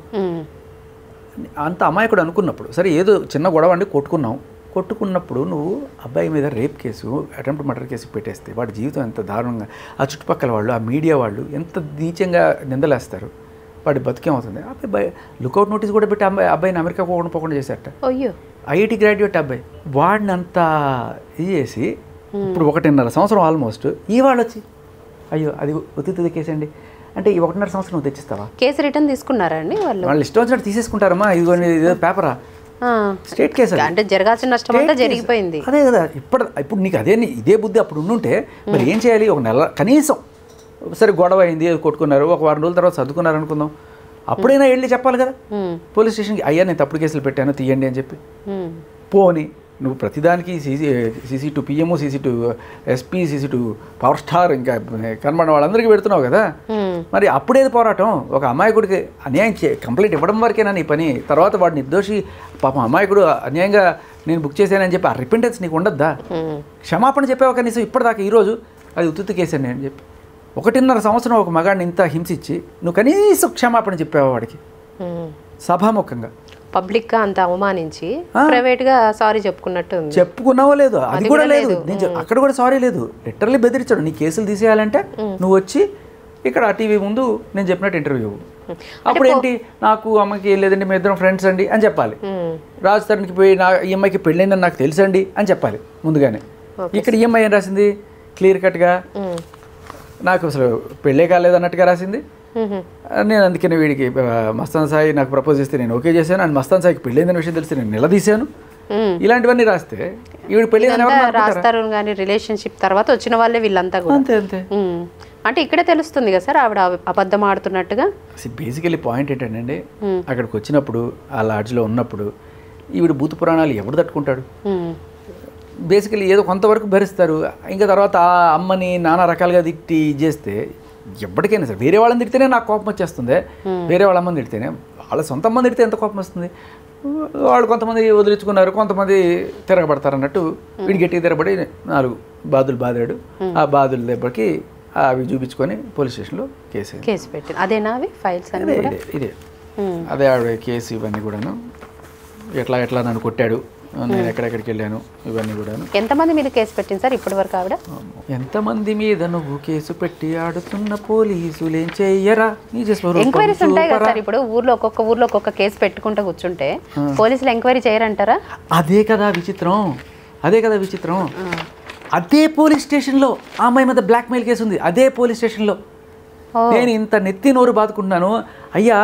అంత అమాయకుడు అనుకున్నప్పుడు సరే ఏదో చిన్న గొడవ అండి కొట్టుకున్నాం, కొట్టుకున్నప్పుడు నువ్వు అబ్బాయి మీద rape case attempt murder case పెట్టేస్తే వాడి జీవితం ఎంత దారుణంగా, ఆ చుట్టుపక్కల వాళ్ళు, ఆ మీడియా వాళ్ళు ఎంత నీచంగా నిందలేస్తారు, వాడి బతికేమవుతుంది. అబ్బాయి లుకౌట్ నోటీస్ కూడా పెట్టి అబ్బాయిని అమెరికా పోకుండా చేశారట. అయ్యో, ఐఐటి గ్రాడ్యుయేట్ అబ్బాయి. వాడిని అంతా ఇది చేసి ఇప్పుడు 1.5 సంవత్సరం ఆల్మోస్ట్ ఇవాళ వచ్చి అయ్యో అది ఉత్తిది కేసు అండి అంటే ఈ 1.5 సంవత్సరం నువ్వు తెచ్చిస్తావా? కేసు రిటర్న్ తీసుకున్నారా అండి వాళ్ళు ఇష్టం వచ్చినట్టు తీసేసుకుంటారమ్మా. ఇదో పేపరా, స్టేట్ కేసు అంటే జరగాల్సిన నష్టం అంతా జరిగిపోయింది. అదే కదా. ఇప్పుడు నీకు ఇదే బుద్ధి అప్పుడు ఉండుంటే మరి ఏం చేయాలి? ఒక నెల కనీసం సరే గొడవ అయింది, కొట్టుకున్నారు, ఒక వారం రోజుల తర్వాత సర్దుకున్నారు అనుకుందాం, అప్పుడైనా వెళ్ళి చెప్పాలి కదా పోలీస్ స్టేషన్కి, అయ్యా నేను తప్పుడు కేసులు పెట్టాను తీయండి అని చెప్పి. పోని నువ్వు ప్రతిదానికి CC to PM, CC to SP, CC to power star ఇంకా కనబడిన వాళ్ళందరికీ పెడుతున్నావు కదా, మరి అప్పుడేది పోరాటం? ఒక అమాయకుడికి అన్యాయం కంప్లైంట్ ఇవ్వడం వరకేనా నీ పని? తర్వాత వాడు నిర్దోషి పాపం అమాయకుడు అన్యాయంగా నేను బుక్ చేశానని చెప్పి ఆ రిపెంటెన్స్ నీకు ఉండద్దా? క్షమాపణ చెప్పావు కనీసం ఇప్పటిదాకా. ఈరోజు అది ఉత్తుత్తి కేసాను అని చెప్పి 1.5 సంవత్సరం ఒక మగాడిని ఇంత హింసించి నువ్వు కనీసం క్షమాపణ చెప్పావు వాడికి సభాముఖంగా, పబ్లిక్గా అంత అవమానించి ప్రైవేట్గా సారీ చెప్పుకున్నట్టు చెప్పుకున్నావో లేదు, అది కూడా లేదు. అక్కడ కూడా సారీ లేదు, లిటరల్లీ బెదిరించాడు. నీ కేసులు తీసేయాలంటే నువ్వు వచ్చి ఇక్కడ టీవీ ముందు నేను చెప్పినట్టు ఇంటర్వ్యూ. అప్పుడు ఏంటి, నాకు అమ్మకి ఏం లేదండి, మీ ఇద్దరం ఫ్రెండ్స్ అండి అని చెప్పాలి. రాజ్ తరుణ్కి పోయి ఈ అమ్మాయికి పెళ్ళైందని నాకు తెలుసండి అని చెప్పాలి ముందుగానే. ఇక్కడ ఈ అమ్మాయి ఏం రాసింది, క్లియర్ కట్గా నాకు అసలు పెళ్ళే కాలేదన్నట్టుగా రాసింది. నేను అందుకని వీడికి మస్తాన్ సాయి నాకు ప్రపోజ్ చేస్తే నేను ఓకే చేశాను, అండ్ మస్తాన్ సాయికి పెళ్ళైందనే విషయం తెలిసి నేను నిలదీశాను, ఇలాంటివన్నీ రాస్తే ఈవిడ పెళ్ళి రాస్తారు. కానీ రిలేషన్షిప్ తర్వాత వచ్చిన వాళ్ళే వీళ్ళంతా కూడా అంతే అంతే. అంటే ఇక్కడే తెలుస్తుంది కదా సార్ ఆవిడ అబద్ధం ఆడుతున్నట్టుగా. బేసికలీ పాయింట్ ఏంటంటే అక్కడికి వచ్చినప్పుడు ఆ లాడ్జ్లో ఉన్నప్పుడు ఈవిడ భూత పురాణాలు ఎవడు తట్టుకుంటాడు? బేసికలీ ఏదో కొంతవరకు భరిస్తారు, ఇంకా తర్వాత ఆ అమ్మని నానా రకాలుగా తిట్టి చేస్తే ఎప్పటికైనా సరే వేరే వాళ్ళని తిడితేనే నాకు కోపం వచ్చేస్తుంది. వేరే వాళ్ళ అమ్మని తిడితేనే, వాళ్ళ సొంత అమ్మని తిడితే ఎంత కోపం వస్తుంది? వాళ్ళు కొంతమంది వదిలించుకున్నారు, కొంతమంది తిరగబడతారు అన్నట్టు వీడి గట్టిగా తిరగబడి 4 బాధులు బాదాడు. ఆ బాధుల దెబ్బకి అవి చూపించుకొని పోలీస్ స్టేషన్లో కేసు పెట్టింది. అదేనా అవి ఫైల్స్? ఇదే అదే ఆవిడ కేసు. ఇవన్నీ కూడాను ఎట్లా నన్ను కొట్టాడు, నేను ఎక్కడెక్కడికి వెళ్ళాను, ఇవన్నీ కూడా. ఎంతమంది మీద కేసు పెట్టింది సార్ ఇప్పటి వరకు ఆవిడ? ఎంతమంది మీద నువ్వు కేసు పెట్టి ఆడుతున్న పోలీసులు ఏం చెయ్యరా? ఎంక్వైరీస్ ఉంటాయి కదా సార్. ఇప్పుడు ఊర్లో ఒక్కొక్క కేసు పెట్టుకుంటూ కూర్చుంటే పోలీసులు ఎంక్వైరీ చేయరంటారా? అదే కదా విచిత్రం. అదే పోలీస్ స్టేషన్లో ఆ అమ్మాయి మీద బ్లాక్మెయిల్ కేసు ఉంది. అదే పోలీస్ స్టేషన్లో నేను ఇంత నెత్తి నోరు బాదుకుంటున్నాను. అయ్యా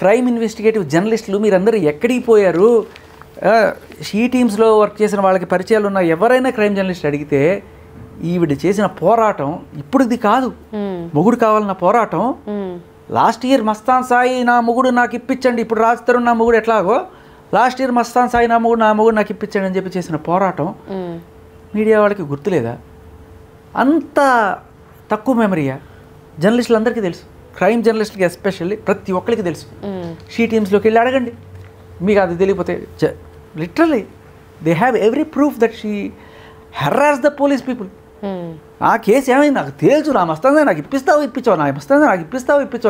క్రైమ్ ఇన్వెస్టిగేటివ్ జర్నలిస్టులు మీరందరూ ఎక్కడికి పోయారు? షీ టీమ్స్లో వర్క్ చేసిన వాళ్ళకి పరిచయాలు ఉన్న ఎవరైనా క్రైమ్ జర్నలిస్ట్ అడిగితే ఈవిడ చేసిన పోరాటం ఇప్పుడుది కాదు, మొగుడు కావాలన్న పోరాటం. లాస్ట్ ఇయర్ మస్తాన్ సాయి నా మొగుడు నాకు ఇప్పించండి, ఇప్పుడు రాజ్ తరుణ్ నా మొగుడు ఎట్లాగో లాస్ట్ ఇయర్ మస్తాన్ సాయి నా మొగుడు నాకు ఇప్పించండి అని చెప్పి చేసిన పోరాటం మీడియా వాళ్ళకి గుర్తులేదా? అంత తక్కువ మెమరీయా? జర్నలిస్టులందరికీ తెలుసు, క్రైమ్ జర్నలిస్టులకి ఎస్పెషల్లీ ప్రతి ఒక్కరికి తెలుసు. షీ టీమ్స్లోకి వెళ్ళి అడగండి, మీకు అది తెలియకపోతే. Literally they have every proof that she harass the police people. ఆ కేసు ఏమైంది నాకు తెలుసు, నా మస్తాన్ సాయి నాకు ఇప్పిస్తావు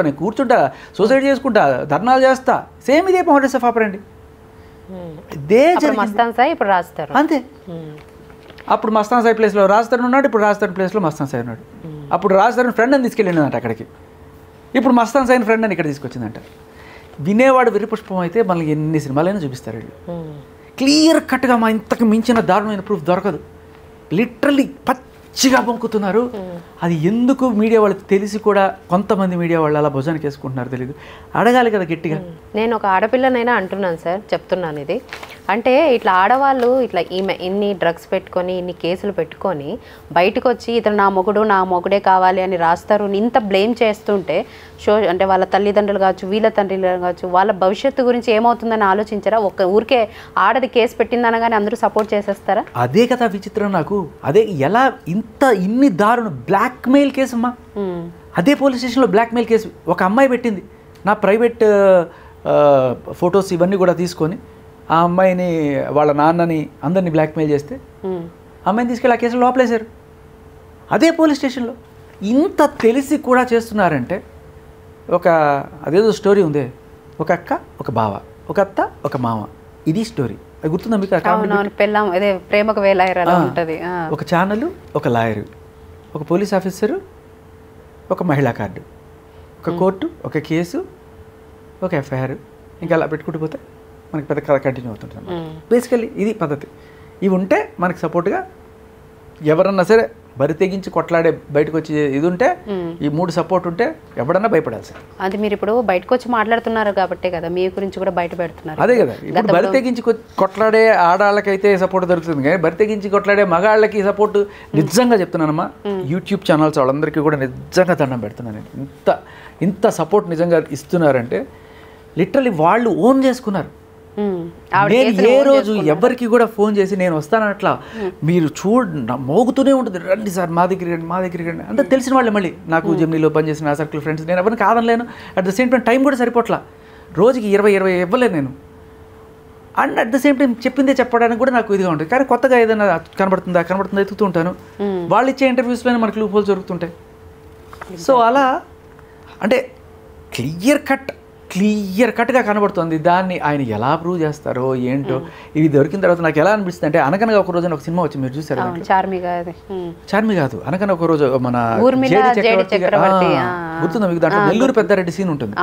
నేను కూర్చుంటా, సూసైడ్ చేసుకుంటా, ధర్నాలు చేస్తా, సేమ్ ఇదే మోడస్ ఆఫ్ ఆపరండి. మస్తాన్ సాయి ఇప్పుడు రాస్తారు అంతే. అప్పుడు మస్తాన్ సాయి ప్లేస్లో రాజ్ తరుణ్ ఉన్నాడు, ఇప్పుడు రాజ్ తరుణ్ ప్లేస్లో మస్తాన్ సాయి ఉన్నాడు. అప్పుడు రాజ్ తరుణ్ ఫ్రెండ్ అని తీసుకెళ్ళిందంట అక్కడికి, ఇప్పుడు మస్తాన్ సాయిని ఫ్రెండ్ అని ఇక్కడ తీసుకొచ్చిందంట. వినేవాడు విరిపుష్పం అయితే మనకి ఎన్ని సినిమాలైనా చూపిస్తారు వీళ్ళు. క్లియర్ కట్గా మా ఇంతకు మించిన దారుణమైన ప్రూఫ్ దొరకదు. లిటరల్లీ పచ్చిగా పొంకుతున్నారు. అది ఎందుకు మీడియా వాళ్ళకి తెలిసి కూడా కొంతమంది మీడియా వాళ్ళు అలా భుజానికి వేసుకుంటున్నారు తెలియదు. అడగాలి కదా గట్టిగా. నేను ఒక ఆడపిల్లనైనా అంటున్నాను సార్, చెప్తున్నాను ఇది. అంటే ఇట్లా ఆడవాళ్ళు ఇట్లా ఈమె ఇన్ని డ్రగ్స్ పెట్టుకొని ఇన్ని కేసులు పెట్టుకొని బయటకు వచ్చి ఇతను నా మొగుడే కావాలి అని రాస్తారు ఇంత బ్లేమ్ చేస్తుంటే అంటే వాళ్ళ తల్లిదండ్రులు కావచ్చు, వీళ్ళ తండ్రులు కావచ్చు, వాళ్ళ భవిష్యత్తు గురించి ఏమవుతుందని ఆలోచించారా? ఒక్క ఊరికే ఆడది కేసు పెట్టిందనగానే అందరూ సపోర్ట్ చేసేస్తారా? అదే కదా విచిత్రం నాకు. అదే ఎలా ఇన్ని దారుణం బ్లాక్మెయిల్ కేసు అమ్మా. అదే పోలీస్ స్టేషన్లో బ్లాక్మెయిల్ కేసు ఒక అమ్మాయి పెట్టింది. నా ప్రైవేట్ ఫొటోస్ ఇవన్నీ కూడా తీసుకొని ఆ అమ్మాయిని వాళ్ళ నాన్నని అందరినీ బ్లాక్మెయిల్ చేస్తే అమ్మాయిని తీసుకెళ్ళి ఆ కేసులో లోపలేశారు. అదే పోలీస్ స్టేషన్లో. ఇంత తెలిసి కూడా చేస్తున్నారంటే అదేదో స్టోరీ ఉంది, ఒక అక్క ఒక బావ, ఒక అత్త ఒక మామ, ఇది స్టోరీ. అది గుర్తుందా మీకు? పెళ్ళాం అదే ప్రేమకు వేలాయరా ఉంటుంది. ఒక ఛానల్, ఒక లాయరు, ఒక పోలీస్ ఆఫీసరు, ఒక మహిళా కార్డు, ఒక కోర్టు, ఒక కేసు, ఒక ఎఫ్ఐఆర్, ఇంకా అలా పెట్టుకుంటూ పోతే మనకి పెద్ద కథ కంటిన్యూ అవుతుంటుంది. బేసికల్లీ ఇది పద్ధతి. ఇవి ఉంటే మనకి సపోర్ట్గా ఎవరన్నా సరే బరి తెగించి కొట్లాడే బయటకు వచ్చి ఇది ఉంటే, ఈ 3 సపోర్ట్ ఉంటే ఎవడన్నా భయపడాల్సింది. అది మీరు ఇప్పుడు బయటకు వచ్చి మాట్లాడుతున్నారు కాబట్టి కదా మీ గురించి కూడా బయట పెడుతున్నారు. అదే కదా, ఇప్పుడు బరి తెగించి కొట్లాడే ఆడాళ్ళకైతే సపోర్ట్ దొరుకుతుంది, కానీ బరి తెగించి కొట్లాడే మగాళ్ళకి సపోర్ట్ నిజంగా చెప్తున్నానమ్మా, యూట్యూబ్ ఛానల్స్ వాళ్ళందరికీ కూడా నిజంగా దండం పెడుతున్నాను. ఇంత సపోర్ట్ నిజంగా ఇస్తున్నారంటే లిటరలీ వాళ్ళు ఓన్ చేసుకున్నారు. నేను ఏ రోజు ఎవరికి కూడా ఫోన్ చేసి నేను వస్తానట్లా, మీరు మోగుతూనే ఉంటుంది, రండి సార్ మా దగ్గరికి రండి అంటే తెలిసిన వాళ్ళే. మళ్ళీ నాకు జెమినీలో పనిచేసిన నా సర్కిల్ ఫ్రెండ్స్, నేను ఎవరిని కాదనలేను. అట్ ద సేమ్ టైం కూడా సరిపోట్లా, రోజుకి 20 ఇవ్వలేను నేను. And at the same time చెప్పిందే చెప్పడానికి కూడా నాకు ఇదిగా ఉంటుంది. కానీ కొత్తగా ఏదైనా కనబడుతుందా ఎత్తుకుతూ ఉంటాను. వాళ్ళు ఇచ్చే ఇంటర్వ్యూస్లోనే మనకి లూప్ హోల్స్ దొరుకుతుంటాయి. సో అలా అంటే క్లియర్ కట్గా కనబడుతుంది. దాన్ని ఆయన ఎలా ప్రూవ్ చేస్తారో ఏంటో. ఇవి దొరికిన తర్వాత నాకు ఎలా అనిపిస్తుంది అంటే, అనగనగా ఒక రోజు ఒక సినిమా వచ్చి మీరు చూసారు, చార్మి కాదు, అనగన ఒక రోజు మన చక్రవర్తి గుర్తుందా మీకు? దాంట్లో నెల్లూరు పెద్దారెడ్డి సీన్ ఉంటుంది.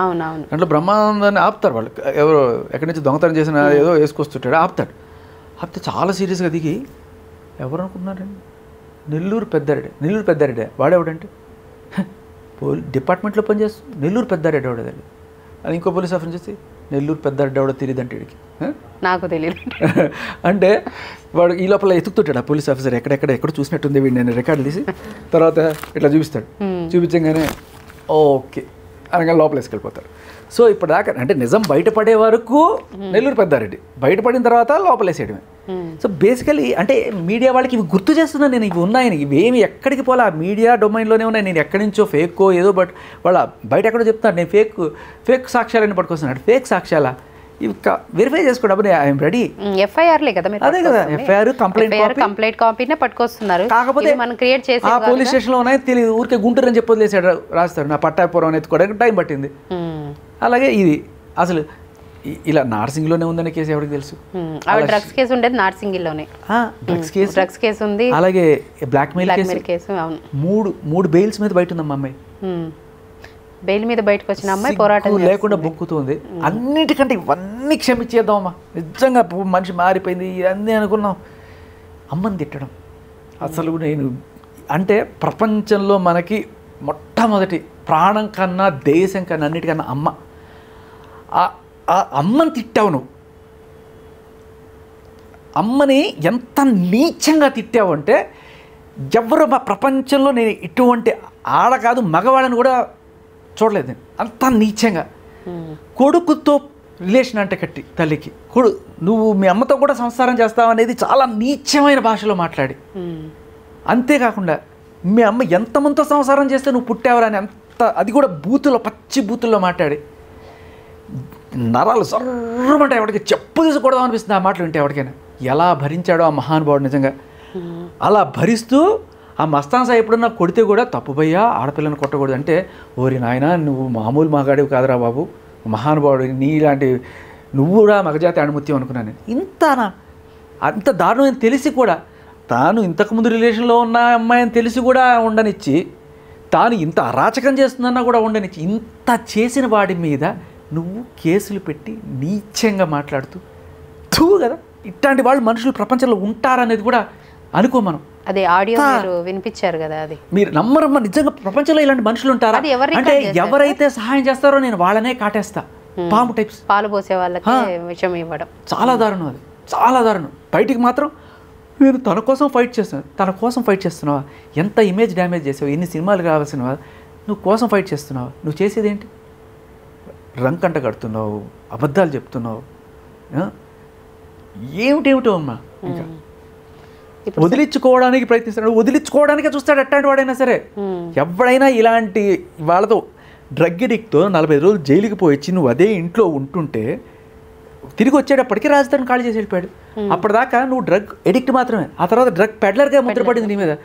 దాంట్లో బ్రహ్మానందాన్ని ఆపుతారు వాళ్ళు, ఎవరో ఎక్కడి నుంచి దొంగతనం చేసిన ఏదో వేసుకొస్తుంటాడు, ఆపితే చాలా సీరియస్గా దిగి, ఎవరు అనుకున్నారండి, నెల్లూరు పెద్దారెడ్డి వాడేవాడంటే డిపార్ట్మెంట్లో పనిచేస్తుంది, నెల్లూరు పెద్దారెడ్డి వాడేదాడు. అది ఇంకో పోలీస్ ఆఫీసర్ చేసి నెల్లూరు పెద్దారెడ్డి వాడు తెలియదు అంటే వీడికి, నాకు తెలియదు అంటే వాడు ఈ లోపల ఎత్తుకుతుంటాడు ఆ పోలీస్ ఆఫీసర్, ఎక్కడ చూసినట్టుంది వీడు, నేను రికార్డు తీసి తర్వాత ఇట్లా చూపిస్తాడు. చూపించగానే ఓకే అనగా లోపల వేసుకెళ్ళిపోతాడు. సో ఇప్పటిదాకా అంటే నిజం బయటపడే వరకు నెల్లూరు పెద్దారెడ్డి, బయటపడిన తర్వాత లోపలేసేయడమే. సో బేసికలీ అంటే మీడియా వాళ్ళకి ఇవి గుర్తు చేస్తున్నాను నేను, ఇవి ఉన్నాయని, ఇవేమి ఎక్కడికి పోలే, ఆ మీడియా డొమైన్లోనే ఉన్నాయి. నేను ఎక్కడి నుంచో ఫేక్కో ఏదో, బట్ వాళ్ళ బయట ఎక్కడో చెప్తాను నేను ఫేక్ సాక్ష్యాలని పట్టుకొస్తున్నాడు. ఫేక్ సాక్ష్యాలా ఇవి వెరిఫై చేసుకోండి, అప్పుడు ఐఎమ్ రెడీ. ఎఫ్ఐఆర్లే కదా, అదే కదా, ఎఫ్ఐఆర్ కంప్లైంట్ కాపీనే పట్టుకొస్తున్నారు. కాకపోతే మనం క్రియేట్ చేసి ఆ పోలీస్ స్టేషన్లో ఉన్నాయి తెలియదు, ఊరికే గుంటూరు అని చెప్పి వదిలేసాడు, రాస్తాడు. నా పట్టాపురం ఎత్తుకోవడానికి టైం పట్టింది. అలాగే ఇది అసలు ఇలా నార్సింగ్లోనే ఉందనే కేసు ఎవరికి తెలుసు? డ్రగ్స్ కేసు ఉండేది నార్సింగిలోనే, డ్రగ్స్ కేసు ఉంది. అలాగే బ్లాక్మెయిల్ కేసు, మూడు బెయిల్స్ మీద బయట ఉందమ్మా అమ్మాయి. బెయిల్ మీద బయటకు వచ్చిన అమ్మాయి పోరాటం లేకుండా బొక్కుతుంది. అన్నిటికంటే ఇవన్నీ క్షమించేద్దామమ్మా, నిజంగా మనిషి మారిపోయింది ఇవన్నీ అనుకున్నాం. అమ్మని తిట్టడం అసలు నేను అంటే ప్రపంచంలో మనకి మొట్టమొదటి ప్రాణం కన్నా దేశం కన్నా అన్నిటికన్నా అమ్మ. ఆ అమ్మని తిట్టావు నువ్వు, అమ్మని ఎంత నీచంగా తిట్టావు అంటే ఎవరు మా ప్రపంచంలో నేను ఇటువంటి ఆడ కాదు మగవాళ్ళని కూడా చూడలేదు నేను, అంత నీచంగా. కొడుకుతో రిలేషన్ అంటే కట్టి తల్లికి నువ్వు మీ అమ్మతో కూడా సంసారం చేస్తావు అనేది చాలా నీచమైన భాషలో మాట్లాడి, అంతేకాకుండా మీ అమ్మ ఎంతమందితో సంసారం చేస్తే నువ్వు పుట్టావరా అని అంత, అది కూడా పచ్చి బూతుల్లో మాట్లాడి నరాలు సర్రమంటే ఎవరికి చెప్పు తీసుకోవడం అనిపిస్తుంది ఆ మాటలు వింటే. ఎవరికైనా ఎలా భరించాడో ఆ మహానుభావుడు నిజంగా. అలా భరిస్తూ ఆ మస్తాన్ సాయి ఎప్పుడన్నా కొడితే కూడా తప్పుపోయా ఆడపిల్లని కొట్టకూడదు అంటే, ఓరి నాయన నువ్వు మామూలు మగాడివి కాదురా బాబు, మహానుభావుడు, నీలాంటి నువ్వు కూడా మగజాతి అణుముత్యం అనుకున్నాను నేను. అంత దారుణం తెలిసి కూడా, తాను ఇంతకుముందు రిలేషన్లో ఉన్న అమ్మాయిని తెలిసి కూడా ఉండనిచ్చి, తాను ఇంత అరాచకం చేస్తుందన్నా కూడా ఉండనిచ్చి, ఇంత చేసిన వాడి మీద నువ్వు కేసులు పెట్టి నీచంగా మాట్లాడుతూ కదా. ఇట్లాంటి వాళ్ళు మనుషులు ప్రపంచంలో ఉంటారనేది కూడా అనుకో మనం. అదే ఆడియో మీరు వినిపించారు కదా, అది మీరు నమ్మరమ్మ, నిజంగా ప్రపంచంలో ఇలాంటి మనుషులు ఉంటారా అంటే ఎవరైతే సహాయం చేస్తారో నేను వాళ్ళనే కాటేస్తా. పాము టైప్స్, పాలు పోసే వాళ్ళకి విషయం ఇవ్వడం చాలా దారుణం, అది చాలా దారుణం. బయటికి మాత్రం నేను తన కోసం ఫైట్ చేస్తున్నావా, ఎంత ఇమేజ్ డ్యామేజ్ చేసావు, ఎన్ని సినిమాలు కావాల్సినవా, నువ్వు కోసం ఫైట్ చేస్తున్నావా, నువ్వు చేసేది ఏంటి? రంకంట కడుతున్నావు, అబద్ధాలు చెప్తున్నావు, ఏమిటేమిటో అమ్మా. ఇంకా వదిలించుకోవడానికి ప్రయత్నిస్తాడు, వదిలించుకోవడానికే చూస్తాడు ఎట్లాంటి వాడైనా సరే. ఎవడైనా ఇలాంటి వాళ్ళతో డ్రగ్ ఎడిక్ట్తో 45 రోజులు జైలుకి పోయిచ్చి నువ్వు అదే ఇంట్లో ఉంటుంటే తిరిగి వచ్చేటప్పటికి రాజధాని ఖాళీ చేసి వెళ్ళిపోయాడు. అప్పటిదాకా నువ్వు డ్రగ్ ఎడిక్ట్ మాత్రమే, ఆ తర్వాత డ్రగ్ పెడ్లర్గా ముద్రపడింది నీ మీద.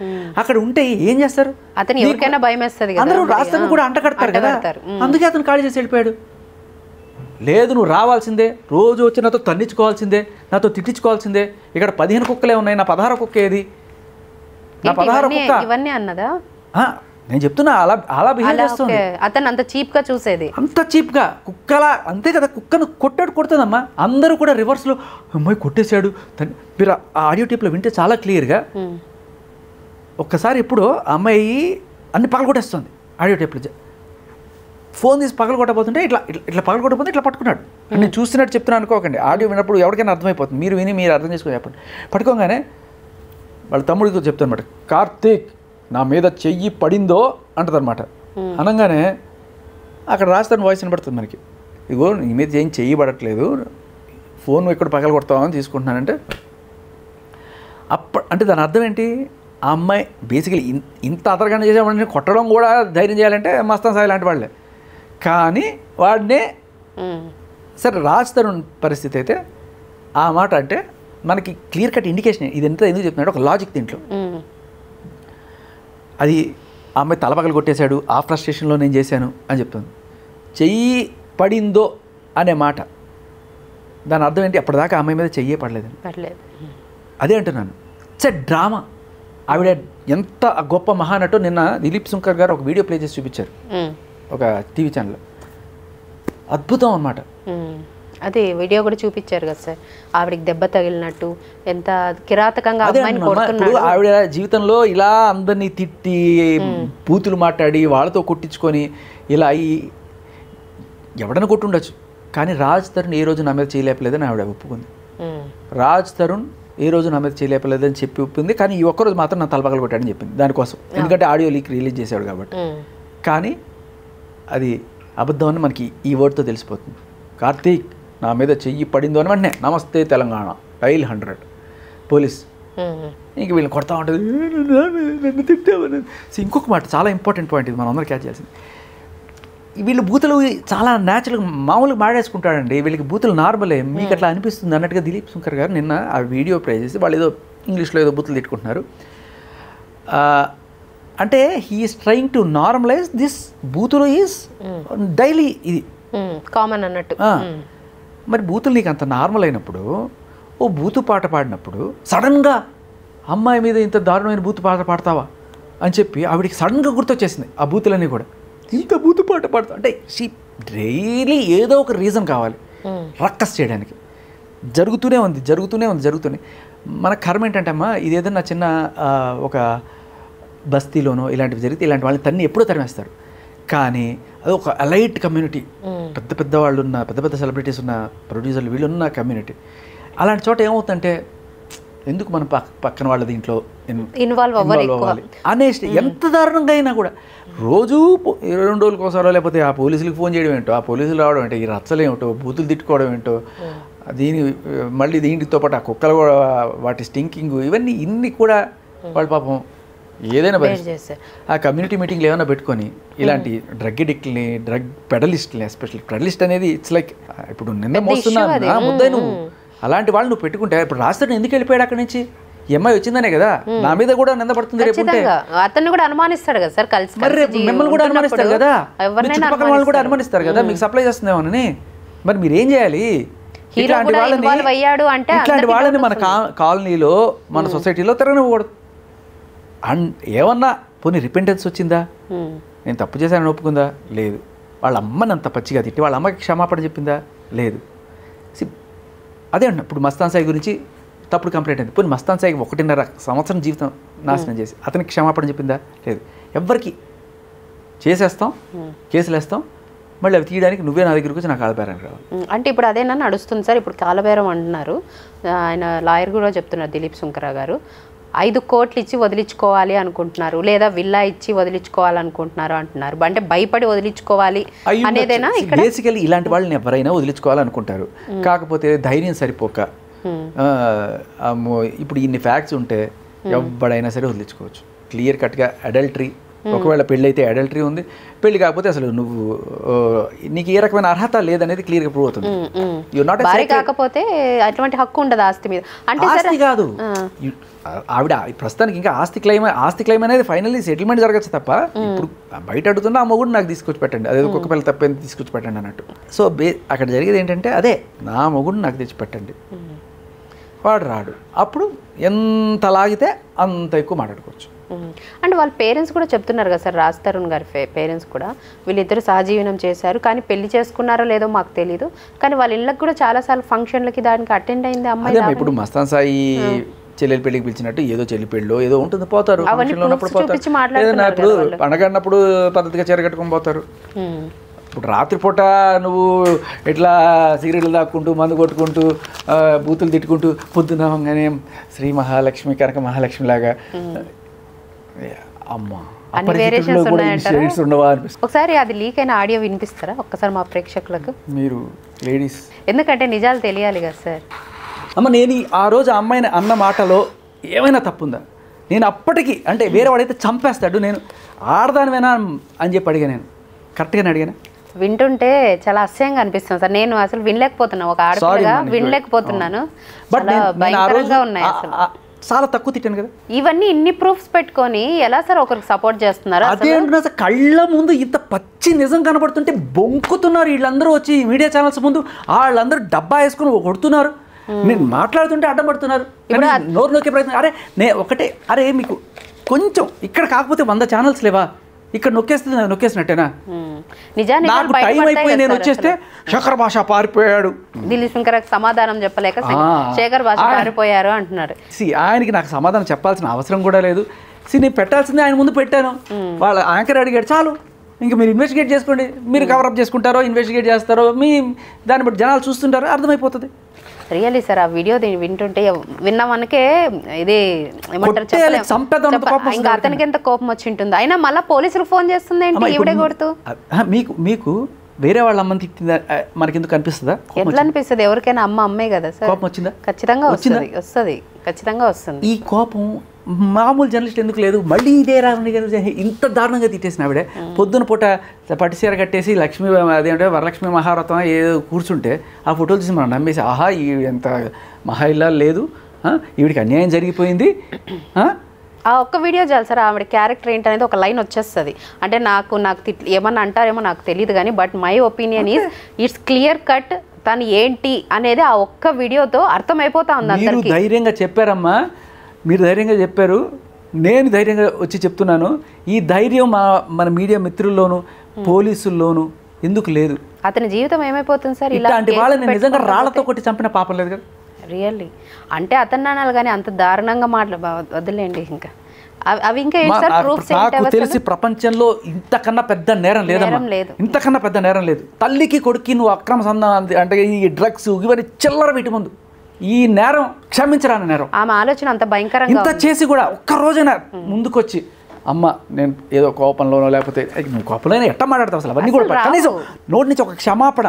అక్కడ ఉంటే ఏం చేస్తారు? భయం వేస్తుంది, అందరూ రాజధాని కూడా అంటకడతారు కదా, అందుకే అతను ఖాళీ చేసి వెళ్ళిపోయాడు. లేదు నువ్వు రావాల్సిందే, రోజు వచ్చి నాతో తన్నించుకోవాల్సిందే, నాతో తిట్టించుకోవాల్సిందే, ఇక్కడ 15 కుక్కలే ఉన్నాయి, నా 16 కుక్క ఏది, నా 16 కుక్క ఇవన్నీ అన్నదా? నేను చెప్తున్నా అలా బిహేవ్ చేస్తుంది. అతను అంత చీప్గా చూసేది, అంత చీప్గా కుక్కలా అంతే కదా. కుక్కను కొడుతుందమ్మా. అందరూ కూడా రివర్స్లో అమ్మాయి కొట్టేశాడు. మీరు ఆ ఆడియో టేప్లో వింటే చాలా క్లియర్గా ఒక్కసారి ఇప్పుడు ఆ అమ్మాయి అన్ని పగలగొట్టేస్తుంది ఆడియో టేప్లో. ఫోన్ తీసి పగలగొట్టబోతుంటే ఇట్లా ఇట్లా పగలగొట్టబోతే ఇట్లా పట్టుకున్నాడు. నేను చూస్తున్నట్టు చెప్తున్నాను అనుకోకండి, ఆడియో విన్నప్పుడు ఎవరికైనా అర్థమైపోతుంది, మీరు విని మీరు అర్థం చేసుకొని చెప్పండి. పట్టుకోగానే వాళ్ళ తమ్ముడితో చెప్తానమాట, కార్తీక్ నా మీద చెయ్యి పడిందో అంటదనమాట. అనగానే అక్కడ రాస్తాను వాయిస్ వినపడుతుంది మనకి, ఇగో నీ మీద ఏం చెయ్యి పడట్లేదు, ఫోన్ ఎక్కడ పగల కొడతామని తీసుకుంటున్నానంటే అంటే దాని అర్థం ఏంటి, ఆ అమ్మాయి బేసికలీ ఇంత అతరగంట చేసామంటే కొట్టడం కూడా ధైర్యం చేయాలంటే మస్తాన్ సాయి లాంటి వాళ్ళే. కానీ వాడినే సరే రాజ్ తరుణ్ పరిస్థితి అయితే ఆ మాట అంటే మనకి క్లియర్ కట్ ఇండికేషన్ ఇది ఎంత ఎందుకు చెప్తున్నాడు, ఒక లాజిక్ దీంట్లో. అది ఆ అమ్మాయి తలపగలు కొట్టేశాడు, ఆ ఫ్రస్ట్రేషన్లో నేను చేశాను అని చెప్తుంది. చెయ్యి పడిందో అనే మాట దాని అర్థం ఏంటి, అప్పటిదాకా ఆ అమ్మాయి మీద చెయ్యే పడలేదు. అదే అంటున్నాను, ఇట్స్ ఎ డ్రామా. ఆవిడ ఎంత గొప్ప మహానటో నిన్న దిలీప్ శంకర్ గారు ఒక వీడియో ప్లే చేసి చూపించారు ఒక టీవీ ఛానల్లో. అద్భుతం అన్నమాట. అదే వీడియో కూడా చూపించారు కదా సార్, ఆవిడకి దెబ్బ తగిలినట్టు ఎంత కిరాతకంగా అమ్మాయిని కొడుతున్నాడు. ఆవిడ జీవితంలో ఇలా అందరినీ తిట్టి బూతులు మాట్లాడి వాళ్ళతో కొట్టించుకొని ఇలా ఎవడన్నా కొట్టుండొచ్చు, కానీ రాజ్ తరుణ్ ఏ రోజు నా మీద చేయలేపలేదని ఆవిడ ఒప్పుకుంది. రాజ్ తరుణ్ ఏ రోజు నా మీద చేయలేపలేదని చెప్పి ఒప్పుకుంది, కానీ ఈ ఒక్కరోజు మాత్రం నా తలపగలు కొట్టాడని చెప్పింది దానికోసం, ఎందుకంటే ఆడియో లీక్ రిలీజ్ చేశాడు కాబట్టి. కానీ అది అబద్ధం అని మనకి ఈ వర్డ్తో తెలిసిపోతుంది. కార్తీక్ నా మీద చెయ్యి పడిందో అని వెంటనే నమస్తే తెలంగాణ డైల్ 100 పోలీస్. ఇంక వీళ్ళని కొడతా ఉంటుంది, నన్ను తిట్టామని. ఇంకొక మాట చాలా ఇంపార్టెంట్ పాయింట్, ఇది మనం అందరూ క్యాచ్ చేయాల్సింది. వీళ్ళు బూతులు చాలా న్యాచురల్గా మామూలుగా మాడేసుకుంటాడండి, వీళ్ళకి బూతులు నార్మలే, మీకు అట్లా అనిపిస్తుంది అన్నట్టుగా దిలీప్ శంకర్ గారు నిన్న ఆ వీడియో ప్లే చేసి వాళ్ళు ఏదో ఇంగ్లీష్లో ఏదో బూతులు తిట్టుకుంటున్నారు. అంటే he is trying to normalise this బూతులు ఈజ్ డైలీ ఇది కామన్ అన్నట్టు. మరి బూతులు నీకు అంత నార్మల్ అయినప్పుడు ఓ బూతు పాట పాడినప్పుడు సడన్గా అమ్మాయి మీద ఇంత దారుణమైన బూతు పాట పాడతావా అని చెప్పి ఆవిడికి సడన్గా గుర్తొచ్చేసింది ఆ బూతులన్నీ కూడా. ఇంత బూతు పాట పాడతా అంటే షీ డైలీ ఏదో ఒక రీజన్ కావాలి రక్కస్ చేయడానికి. జరుగుతూనే ఉంది. మన కర్మ ఏంటంటే అమ్మా, ఇది ఏదన్నా చిన్న ఒక బస్తీలోనో ఇలాంటివి జరిగితే ఇలాంటి వాళ్ళని తన్ని ఎప్పుడో తరిమేస్తారు. కానీ అది ఒక అలైట్ కమ్యూనిటీ, పెద్ద వాళ్ళు ఉన్న పెద్ద సెలబ్రిటీస్ ఉన్న ప్రొడ్యూసర్లు వీళ్ళు ఉన్న కమ్యూనిటీ. అలాంటి చోట ఏమవుతుందంటే ఎందుకు మనం పక్కన వాళ్ళ దీంట్లో ఇన్వాల్వ్ అవ్వాలి అనేసి ఎంత దారుణంగా అయినా కూడా రోజు 2 రోజులకోసారో లేకపోతే ఆ పోలీసులకు ఫోన్ చేయడం ఏంటో, ఆ పోలీసులు రావడం ఏంటో, ఈ రచ్చలేమిటో, బూతులు తిట్టుకోవడం ఏంటో, మళ్ళీ దీనితో పాటు ఆ కుక్కలు కూడా వాటి స్టింకింగ్ ఇవన్నీ ఇన్ని కూడా వాళ్ళు పాపం ఏదైనా ఆ కమ్యూనిటీ మీటింగ్లు ఏమైనా పెట్టుకొని ఇలాంటి డ్రగ్ అడిక్ట్ని, డ్రగ్ పెడలిస్ట్ని, ఎస్పెషల్లీ పెడలిస్ట్ అనేది ఇట్స్ లైక్ ఇప్పుడు నిన్న మోస్తున్నాను ముద్దాయి నువ్వు అలాంటి వాళ్ళు నువ్వు పెట్టుకుంటే ఇప్పుడు రాస్తాడు ఎందుకు వెళ్ళిపోయాడు అక్కడి నుంచి, ఈ అమ్మాయి వచ్చిందనే కదా నా మీద కూడా నిందపడుతుంది రేపు. అతన్ని కూడా అనుమానిస్తాడు కదా సార్, కలిసి మిమ్మల్ని కూడా అనుమానిస్తారు కదా, చుట్టుపక్కల వాళ్ళు కూడా అనుమానిస్తారు కదా మీకు సప్లై చేస్తుందేమోనని. మరి మీరు ఏం చేయాలి? ఇట్లాంటి వాళ్ళని మన కాలనీలో మన సొసైటీలో తిరగనివ్వకూడదు. అండ్ ఏమన్నా పోనీ రిపెంటెన్స్ వచ్చిందా, నేను తప్పు చేశానని ఒప్పుకుందా? లేదు. వాళ్ళ అమ్మని అంత పచ్చిగా తిట్టి వాళ్ళ అమ్మకి క్షమాపణ చెప్పిందా? లేదు. అదే అండి ఇప్పుడు మస్తాన్ సాయి గురించి తప్పుడు కంప్లైంట్ అయింది, పోనీ మస్తాన్ సాయికి 1.5 సంవత్సరం జీవితం నాశనం చేసి అతనికి క్షమాపణ చెప్పిందా? లేదు. ఎవ్వరికి చేసేస్తాం, కేసులు వేస్తాం, మళ్ళీ అవి తీయడానికి నువ్వే నా దగ్గరికి వచ్చి నాకు కాలబేరానికి రావాలి అంటే ఇప్పుడు అదేనా నడుస్తుంది సార్. ఇప్పుడు కాలబేరం అంటున్నారు, ఆయన లాయర్ కూడా చెప్తున్నారు దిలీప్ శంకర్ గారు, 5 కోట్లు ఇచ్చి వదిలించుకోవాలి అనుకుంటున్నారు, లేదా విల్లా ఇచ్చి వదిలించుకోవాలనుకుంటున్నారు అంటున్నారు. అంటే భయపడి వదిలించుకోవాలి అనేదేనా? ఇక్కడ బేసికలీ ఇలాంటి వాళ్ళని ఎవరైనా వదిలించుకోవాలనుకుంటారు, కాకపోతే ధైర్యం సరిపోక ఇప్పుడు ఇన్ని ఫ్యాక్ట్స్ ఉంటే ఎవడైనా సరే వదిలించుకోవచ్చు. క్లియర్ కట్గా అడల్టరీ ఒకవేళ పెళ్ళి అయితే అడల్టరీ ఉంది, పెళ్లి కాకపోతే అసలు నువ్వు నీకు ఏ రకమైన అర్హత లేదనేది క్లియర్గా ప్రూవ్ అవుతుంది. భార్య కాకపోతే అటువంటి హక్కు ఉండదు ఆస్తి మీద. అంటే ఆస్తి కాదు, ఆవిడ ప్రస్తుతానికి ఇంకా ఆస్తి క్లెయిమ్ అనేది ఫైనల్లీ సెటిల్మెంట్ జరగచ్చు తప్ప ఇప్పుడు బయట అడుగుతున్నా ఆ మొగుడు నాకు తీసుకొచ్చి పెట్టండి, అదే ఒక్కొక్క పిల్ల తప్పేంది తీసుకొచ్చి పెట్టండి అన్నట్టు. సో అక్కడ జరిగేది ఏంటంటే అదే, నా మొగుడు నాకు తెచ్చి పెట్టండి, వాడు రాడు, అప్పుడు ఎంత లాగితే అంత ఎక్కువ మాట్లాడుకోవచ్చు. అండ్ వాళ్ళ పేరెంట్స్ కూడా చెప్తున్నారు కదా సార్, రాజ్ తరుణ్ గారి పేరెంట్స్ కూడా వీళ్ళిద్దరు సహజీవనం చేశారు, కానీ పెళ్లి చేసుకున్నారో లేదో మాకు తెలీదు, కానీ వాళ్ళ ఇళ్ళకి కూడా చాలాసార్లు ఫంక్షన్లకి దానికి అటెండ్ అయింది అమ్మాయి. ఇప్పుడు మస్తాన్ సాయి చెల్లెలి పెళ్లికి పిలిచినట్టు ఏదో చెల్లి పెళ్ళో ఏదో ఉంటుంది, పోతారు ఉన్నప్పుడు పోతారు, ఇప్పుడు పండగ అన్నప్పుడు పద్ధతిగా చీర కట్టుకొని పోతారు. ఇప్పుడు రాత్రిపూట నువ్వు ఇట్లా సిగరెట్లు దాక్కుంటూ మందు కొట్టుకుంటూ బూతులు తిట్టుకుంటూ పొద్దునగానే శ్రీ మహాలక్ష్మి కనక మహాలక్ష్మి లాగా అమ్మా ఉండవా అనిపిస్తుంది. ఒకసారి అది లీక్ అయిన ఆడియో వినిపిస్తారా ఒక్కసారి మా ప్రేక్షకులకు మీరు లేడీస్? ఎందుకంటే నిజాలు తెలియాలి కదా సార్. అమ్మ నేను ఆ రోజు ఆ అమ్మాయిని అన్న మాటలో ఏమైనా తప్పుందా? నేను అప్పటికి అంటే వేరే వాడైతే చంపేస్తాడు, నేను ఆడదానివేనా అని చెప్పి అడిగా, నేను కరెక్ట్గానే అడిగాను. వింటుంటే చాలా అసహ్యంగా అనిపిస్తుంది సార్, నేను అసలు వినలేకపోతున్నాను, ఒక ఆడపిల్లగా వినలేకపోతున్నాను. బట్ చాలా తక్కువ తిట్టాను కదా. ఇవన్నీ ఇన్ని ప్రూఫ్స్ పెట్టుకొని ఎలా సార్ ఒకరికి సపోర్ట్ చేస్తున్నారు? అదే అంటున్నా, కళ్ళ ముందు ఇంత పచ్చి నిజం కనబడుతుంటే బొంకుతున్నారు వీళ్ళందరూ వచ్చి మీడియా ఛానల్స్ ముందు, వాళ్ళందరూ డబ్బా వేసుకుని కొడుతున్నారు, నేను మాట్లాడుతుంటే అడ్డం పడుతున్నారు, నోరు నొక్కే ప్రయత్నం. అరే ఒకటే, అరే మీకు కొంచెం ఇక్కడ కాకపోతే 100 ఛానల్స్ లేవా, ఇక్కడ నొక్కేసినట్టేనా? నాకు టైం అయిపోయి నేను వచ్చేస్తే శేఖర్ భాష పారిపోయాడు, దిలీప్ శంకర్ సమాధానం చెప్పలేక శేఖర్ భాష పారిపోయారు అంటున్నారు. ఆయనకి నాకు సమాధానం చెప్పాల్సిన అవసరం కూడా లేదు. నేను పెట్టాల్సిందే ఆయన ముందు పెట్టాను, వాళ్ళ యాంకర్ అడిగాడు, చాలు ఇంకా మీరు ఇన్వెస్టిగేట్ చేసుకోండి, మీరు కవరప్ చేసుకుంటారో ఇన్వెస్టిగేట్ చేస్తారో మీ దాన్ని బట్టి జనాలు చూస్తుంటారో అర్థమైపోతుంది. రియల్లీ సార్ ఆ వీడియో వింటుంటే విన్న మనకే ఇది ఏమంటారు, ఇంకా అతనికి ఎంత కోపం వచ్చి ఉంటుంది, అయినా మళ్ళీ పోలీసులకు ఫోన్ చేస్తుంది ఏంటి ఈవిడే కొడుతూ. మీకు వేరే వాళ్ళ అమ్మని తిట్టిందా మనకి ఎందుకు అనిపిస్తుందా? ఎట్లా అనిపిస్తుంది? ఎవరికైనా అమ్మే కదా సార్. కోపం వచ్చిందా? ఖచ్చితంగా వస్తుంది, ఖచ్చితంగా వస్తుంది. ఈ కోపం మామూలు జర్నలిస్ట్ ఎందుకు లేదు? మళ్ళీ ఇదే రావణి గారు ఇంత దారుణంగా తిట్టేసిన ఆవిడ పొద్దున పూట పట్టుసీర కట్టేసి లక్ష్మీ అదేంటే వరలక్ష్మి మహారథం ఏదో కూర్చుంటే ఆ ఫోటోలు చూసి మనం నమ్మేసి, ఆహా ఈ ఎంత మహా ఇల్లా లేదు, ఈవిడికి అన్యాయం జరిగిపోయింది. ఆ ఒక్క వీడియో చాలు సార్, ఆవిడ క్యారెక్టర్ ఏంటనేది ఒక లైన్ వచ్చేస్తుంది. అంటే నాకు ఏమన్నా అంటారేమో నాకు తెలియదు కానీ, but my opinion is it's clear cut, తను ఏంటి అనేది ఆ ఒక్క వీడియోతో అర్థమైపోతా ఉంది అందరికీ. మీరు ధైర్యంగా చెప్పారమ్మా, మీరు ధైర్యంగా చెప్పారు, నేను ధైర్యంగా వచ్చి చెప్తున్నాను. ఈ ధైర్యం మన మీడియా మిత్రుల్లోనూ పోలీసుల్లోనూ ఎందుకు లేదు? అతని జీవితం ఏమైపోతుంది సార్ ఇలాంటి వాళ్ళని నిజంగా రాళ్లతో కొట్టి చంపిన పాపం లేదు కదా. రియల్లీ అంటే అతను అనాలి కానీ అంత దారుణంగా వదిలేండి. ఇంకా అవి ఇంకా నాకు తెలిసి ప్రపంచంలో ఇంతకన్నా పెద్ద నేరం లేదమ్మా, ఇంతకన్నా పెద్ద నేరం లేదు. తల్లికి కొడుక్కి నువ్వు అక్రమ సంబంధం అంటే ఈ డ్రగ్స్ ఇవన్నీ చిల్లర వీటి ముందు ఈ నేరం క్షమించరాని నేరం. ఆమె ఆలోచన అంత భయంకరంగా ఇంత చేసి కూడా ఒక్క రోజైనా ముందుకొచ్చి అమ్మ నేను ఏదో కోపంలోనో లేకపోతే నువ్వు కోపంలో ఎట్ట మాట్లాడతావు అసలు అవన్నీ కూడా కనీసం నోటి నుంచి ఒక క్షమాపణ.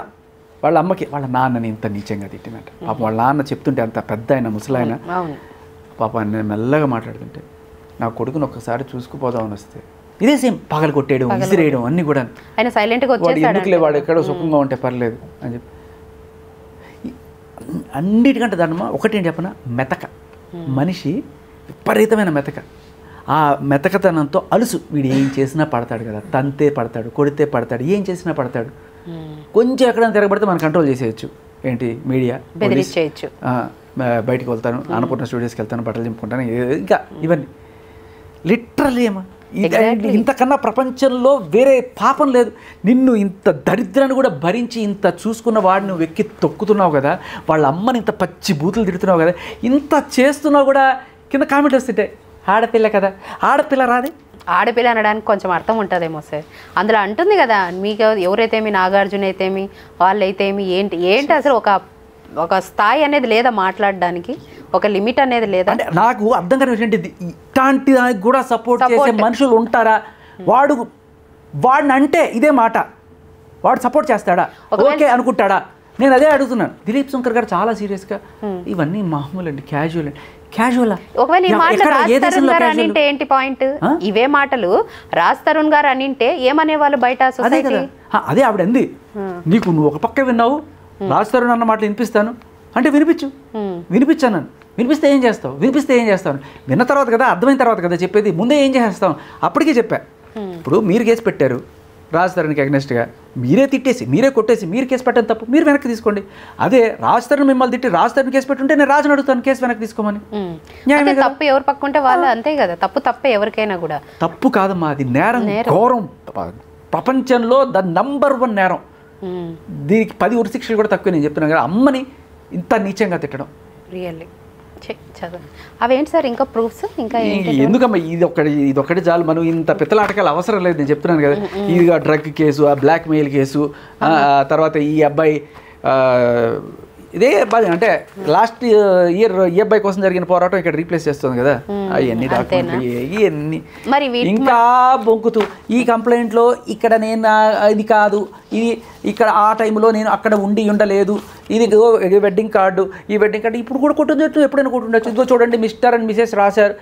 వాళ్ళ అమ్మకి వాళ్ళ నాన్నని ఇంత నీచంగా తిట్టినట్ట పాపం. వాళ్ళ నాన్న చెప్తుంటే అంత పెద్ద ఆయన ముసలాయన పాపం నేను మెల్లగా మాట్లాడుతుంటే నా కొడుకుని ఒక్కసారి చూసుకుపోదామని వస్తే ఇదే సేమ్ పగలు కొట్టేయడం విసిరేయడం అన్నీ కూడా. ఆయన సైలెంట్గా వాడు ఎందుకులే వాడు ఎక్కడో సుఖంగా ఉంటే పర్లేదు అని చెప్పి. అన్నిటికంటే దానమ్మా ఒకటేంటి చెప్పనా, మెతక. మనిషి విపరీతమైన మెతక. ఆ మెతకతనంతో అలుసు, వీడు ఏం చేసినా పడతాడు కదా, తంతే పడతాడు, కొడితే పడతాడు, ఏం చేసినా పడతాడు. కొంచెం ఎక్కడైనా తిరగబడితే మనం కంట్రోల్ చేసేయచ్చు. ఏంటి మీడియా బెదిరించేయచ్చు, బయటికి వెళ్తాను, అన్నపూర్ణ స్టూడియోస్కి వెళ్తాను, బట్టలు చింపుకుంటాను, ఇంకా ఇవన్నీ లిటరల్లీ ఏమా ఇంతకన్నా ప్రపంచంలో వేరే పాపం లేదు. నిన్ను ఇంత దరిద్రాన్ని కూడా భరించి ఇంత చూసుకున్న వాడిని నువ్వు వెక్కి తొక్కుతున్నావు కదా, వాళ్ళ అమ్మని ఇంత పచ్చి బూతులు తిడుతున్నావు కదా, ఇంత చేస్తున్నావు కూడా కింద కామెంట్ వస్తుంటే ఆడపిల్ల కదా, ఆడపిల్ల రాదే. ఆడపిల్ల అనడానికి కొంచెం అర్థం ఉంటుందేమో సార్. అందులో అంటుంది కదా, మీకు ఎవరైతేమి నాగార్జున అయితేమి వాళ్ళైతేమి ఏంటి ఏంటి అసలు ఒక స్థాయి అనేది లేదా మాట్లాడడానికి, ఒక లిమిట్ అనేది లేదా? అంటే నాకు అర్థం కాని విషయం ఏంటి, ఇట్లాంటి దానికి కూడా సపోర్ట్ చేసే మనుషులు ఉంటారా? వాడిని అంటే ఇదే మాట, వాడు సపోర్ట్ చేస్తాడా? ఓకే అనుకుంటాడా? నేను అదే అడుగుతున్నాను. దిలీప్ శంకర్ గారు చాలా సీరియస్గా ఇవన్నీ మామూలు అండి, క్యాజువల్ అండి. క్యాజువల్ ఒకవేళ ఈ మాటలు రాజ్ తరుణ్ గారు అనింటే ఏంటి పాయింట్? ఇవే మాటలు రాజ్ తరుణ్ గారు అనింటే ఏమనేవాళ్ళు బయట సొసైటీ? అదే ఆవిడ అంది, నీకు నువ్వు ఒక పక్క విన్నావు, రాజ్ తరుణ్ అన్న మాటలు వినిపిస్తాను అంటే వినిపించాను. వినిపిస్తే ఏం చేస్తావు? విన్న తర్వాత కదా, అర్థమైన తర్వాత కదా చెప్పేది, ముందే ఏం చేస్తాం? అప్పటికే చెప్పా. ఇప్పుడు మీరు కేసు పెట్టారు రాజ్ తరుణ్కి అగ్నెస్ట్గా, మీరే తిట్టేసి, మీరే కొట్టేసి, మీరు కేసు పెట్టని తప్పు మీరు వెనక్కి తీసుకోండి. అదే రాజ్ తరుణ్ మిమ్మల్ని తిట్టి రాజ్ తరుణ్ కేసు పెట్టుంటే నేను రాజుని అడుగుతాను కేసు వెనక్కి తీసుకోమని. తప్పు ఎవరు పక్కుంటే వాళ్ళు అంతే కదా, తప్పే ఎవరికైనా కూడా. తప్పు కాదమ్మా, అది నేరం, ఘోరం, ప్రపంచంలో ద నంబర్ 1 నేరం. దీనికి 10 ఉరి శిక్షలు కూడా తక్కువ. నేను చెప్తున్నాను కదా, అమ్మని ఇంత నీచంగా తిట్టడం రియల్లీ చదవండి. అవేంటి సార్ ఇంకా ప్రూఫ్స్? ఇంకా ఎందుకమ్మా ఇది ఒకటి చాలు, మనం ఇంత పిత్తలాటకాలు అవసరం లేదు. నేను చెప్తున్నాను కదా, ఇదిగా డ్రగ్ కేసు, ఆ బ్లాక్ మెయిల్ కేసు, తర్వాత ఈ అబ్బాయి ఇదే బాగా అంటే లాస్ట్ ఇయర్ ఈ అబ్బాయి కోసం జరిగిన పోరాటం ఇక్కడ రీప్లేస్ చేస్తుంది కదా, అవన్నీ డాక్యుమెంట్లు ఇవన్నీ ఇంకా బొంకుతూ ఈ కంప్లైంట్లో ఇక్కడ నేను ఇది కాదు, ఇది ఇక్కడ ఆ టైంలో నేను అక్కడ ఉండలేదు, ఇది వెడ్డింగ్ కార్డు, ఈ వెడ్డింగ్ కార్డు ఇప్పుడు కూడా కొట్టుండొచ్చు, ఎప్పుడైనా కొట్టుండొచ్చు, ఇదిగో చూడండి మిస్టర్ అండ్ మిసెస్ రాశారు.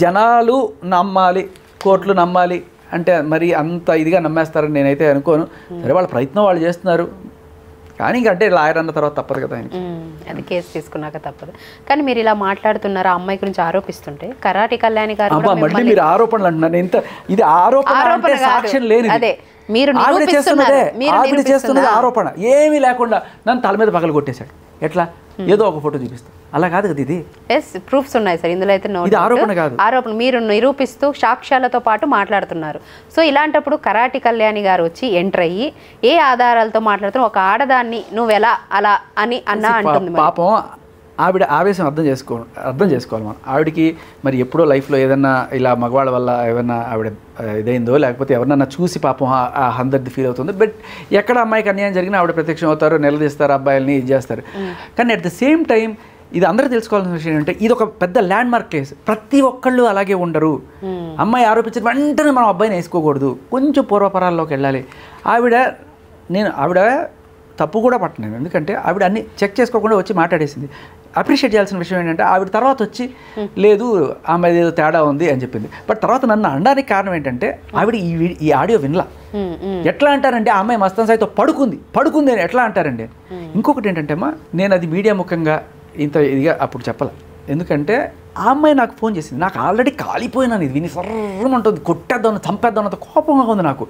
జనాలు నమ్మాలి, కోర్టులు నమ్మాలి అంటే మరి అంత ఇదిగా నమ్మేస్తారని నేనైతే అనుకోను. సరే వాళ్ళ ప్రయత్నం వాళ్ళు చేస్తున్నారు, కానీ అంటే లాయర్ అన్న తర్వాత తప్పదు కదా, అది కేసు తీసుకున్నాక తప్పదు. కానీ మీరు ఇలా మాట్లాడుతున్నారు, ఆ అమ్మాయి గురించి ఆరోపిస్తుంటే కరాటి కళ్యాణి గారు మళ్ళీ మీరు ఆరోపణలు అంటున్నారు. ఇంత ఇది ఆరోపణ సాక్ష్యం లేని, మీరు చేస్తున్నది ఆరోపణ, ఏమీ లేకుండా నన్ను తల మీద పగలు కొట్టేశాడు. ఎట్లా? ఏదో ఒక ఫోటో చూపిస్తాను, అలా కాదు కదా ఇది. ప్రూఫ్స్ ఉన్నాయి సార్ ఇందులో అయితే. ఇది ఆరోపణ కాదు, ఆరోపణ మీరు నిరూపిస్తూ సాక్ష్యాలతో పాటు మాట్లాడుతున్నారు. సో ఇలాంటప్పుడు కరాటి కళ్యాణి గారు వచ్చి ఎంటర్ అయ్యి ఏ ఆధారాలతో మాట్లాడుతున్నారు? ఒక ఆడదాన్ని నువ్వు ఎలా అలా అని అన్నా అంటుంది. పాపం ఆవిడ ఆవేశం అర్థం చేసుకోవాలి మనం. ఆవిడకి మరి ఎప్పుడో లైఫ్లో ఏదన్నా ఇలా మగవాళ్ళ వల్ల ఏమన్నా ఆవిడ ఇదైందో, లేకపోతే ఎవరన్నా చూసి పాపం ఆ హందర్ది ఫీల్ అవుతుంది. బట్ ఎక్కడ అమ్మాయికి అన్యాయం జరిగినా ఆవిడ ప్రత్యక్షం అవుతారు, నిలదీస్తారు, అబ్బాయిల్ని ఇది చేస్తారు. కానీ అట్ ద సేమ్ టైం ఇది అందరూ తెలుసుకోవాల్సిన విషయం ఏంటంటే, ఇది ఒక పెద్ద ల్యాండ్ మార్క్ కేసు. ప్రతి ఒక్కళ్ళు అలాగే ఉండరు. అమ్మాయి ఆరోపించిన వెంటనే మనం అబ్బాయిని వేసుకోకూడదు, కొంచెం పూర్వపరాల్లోకి వెళ్ళాలి. ఆవిడ తప్పు కూడా పట్టలేదు, ఎందుకంటే ఆవిడ అన్ని చెక్ చేసుకోకుండా వచ్చి మాట్లాడేసింది. అప్రిషియేట్ చేయాల్సిన విషయం ఏంటంటే ఆవిడ తర్వాత వచ్చి లేదు ఆమె ఏదో తేడా ఉంది అని చెప్పింది. బట్ తర్వాత నన్ను అనడానికి కారణం ఏంటంటే ఆవిడ ఈ ఆడియో వినలా. ఎట్లా అంటారంటే ఆ అమ్మాయి మస్తాన్ సాయితో పడుకుంది అని ఎట్లా అంటారండి. ఇంకొకటి ఏంటంటే అమ్మా, నేను అది మీడియా ముఖంగా ఇంత ఇదిగా అప్పుడు చెప్పాలి, ఎందుకంటే ఆ అమ్మాయి నాకు ఫోన్ చేసింది. నాకు ఆల్రెడీ కాలిపోయినాను, ఇది విని సర్రమంటుంది, కొట్టేద్దాం చంపేద్దాం అంత కోపంగా ఉంది నాకు.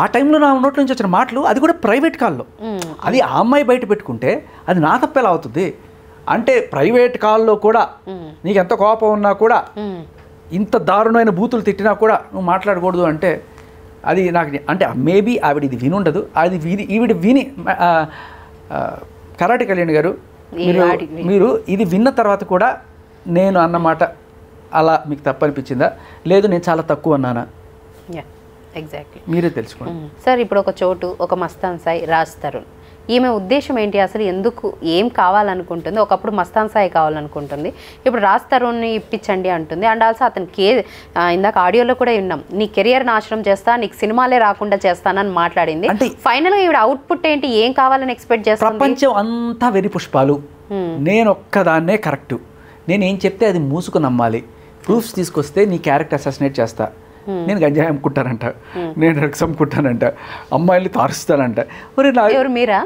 ఆ టైంలో నా నోట్ల నుంచి వచ్చిన మాటలు, అది కూడా ప్రైవేట్ కాల్లో. అది ఆ అమ్మాయి బయట పెట్టుకుంటే అది నా తప్పెలా అవుతుంది? అంటే ప్రైవేట్ కాల్లో కూడా నీకు ఎంత కోపం ఉన్నా కూడా, ఇంత దారుణమైన బూతులు తిట్టినా కూడా నువ్వు మాట్లాడకూడదు అంటే అది నాకు అంటే మేబీ ఆవిడ ఇది విని ఉండదు. అది ఈవిడ విని కరాటి కళ్యాణ్ గారు మీరు ఇది విన్న తర్వాత కూడా నేను అన్నమాట అలా మీకు తప్పనిపించిందా, లేదు నేను చాలా తక్కువ అన్నానా? ఎగ్జాక్ట్లీ మీరే తెలుసుకోండి సార్. ఇప్పుడు ఒక చోటు ఒక మస్తాన్ సాయి, రాజ్ తరుణ్, ఈమె ఉద్దేశం ఏంటి అసలు? ఎందుకు ఏం కావాలనుకుంటుంది? ఒకప్పుడు మస్తాన్ సాయి కావాలనుకుంటుంది, ఇప్పుడు రాజ్ తరుణ్ని ఇప్పించండి అంటుంది. అండ్ ఆల్సో అతనికి ఇందాక ఆడియోలో కూడా విన్నాం, నీ కెరియర్ నాశనం చేస్తా, నీకు సినిమాలే రాకుండా చేస్తానని మాట్లాడింది. ఫైనల్గా ఈవిడ అవుట్పుట్ ఏంటి? ఏం కావాలని ఎక్స్పెక్ట్ చేస్తా? ప్రపంచం అంతా వెరి పుష్పాలు, నేను ఒక్కదాన్నే కరెక్టు, నేను ఏం చెప్తే అది మూసుకు నమ్మాలి, ప్రూఫ్స్ తీసుకొస్తే నీ క్యారెక్టర్ అసాసినేట్ చేస్తా, నేను గంజాయి అమ్ముకుంటానంట, నేను డ్రగ్స్ అమ్ముకుంటానంట, అమ్మాయిల్ని తారుస్తానంట.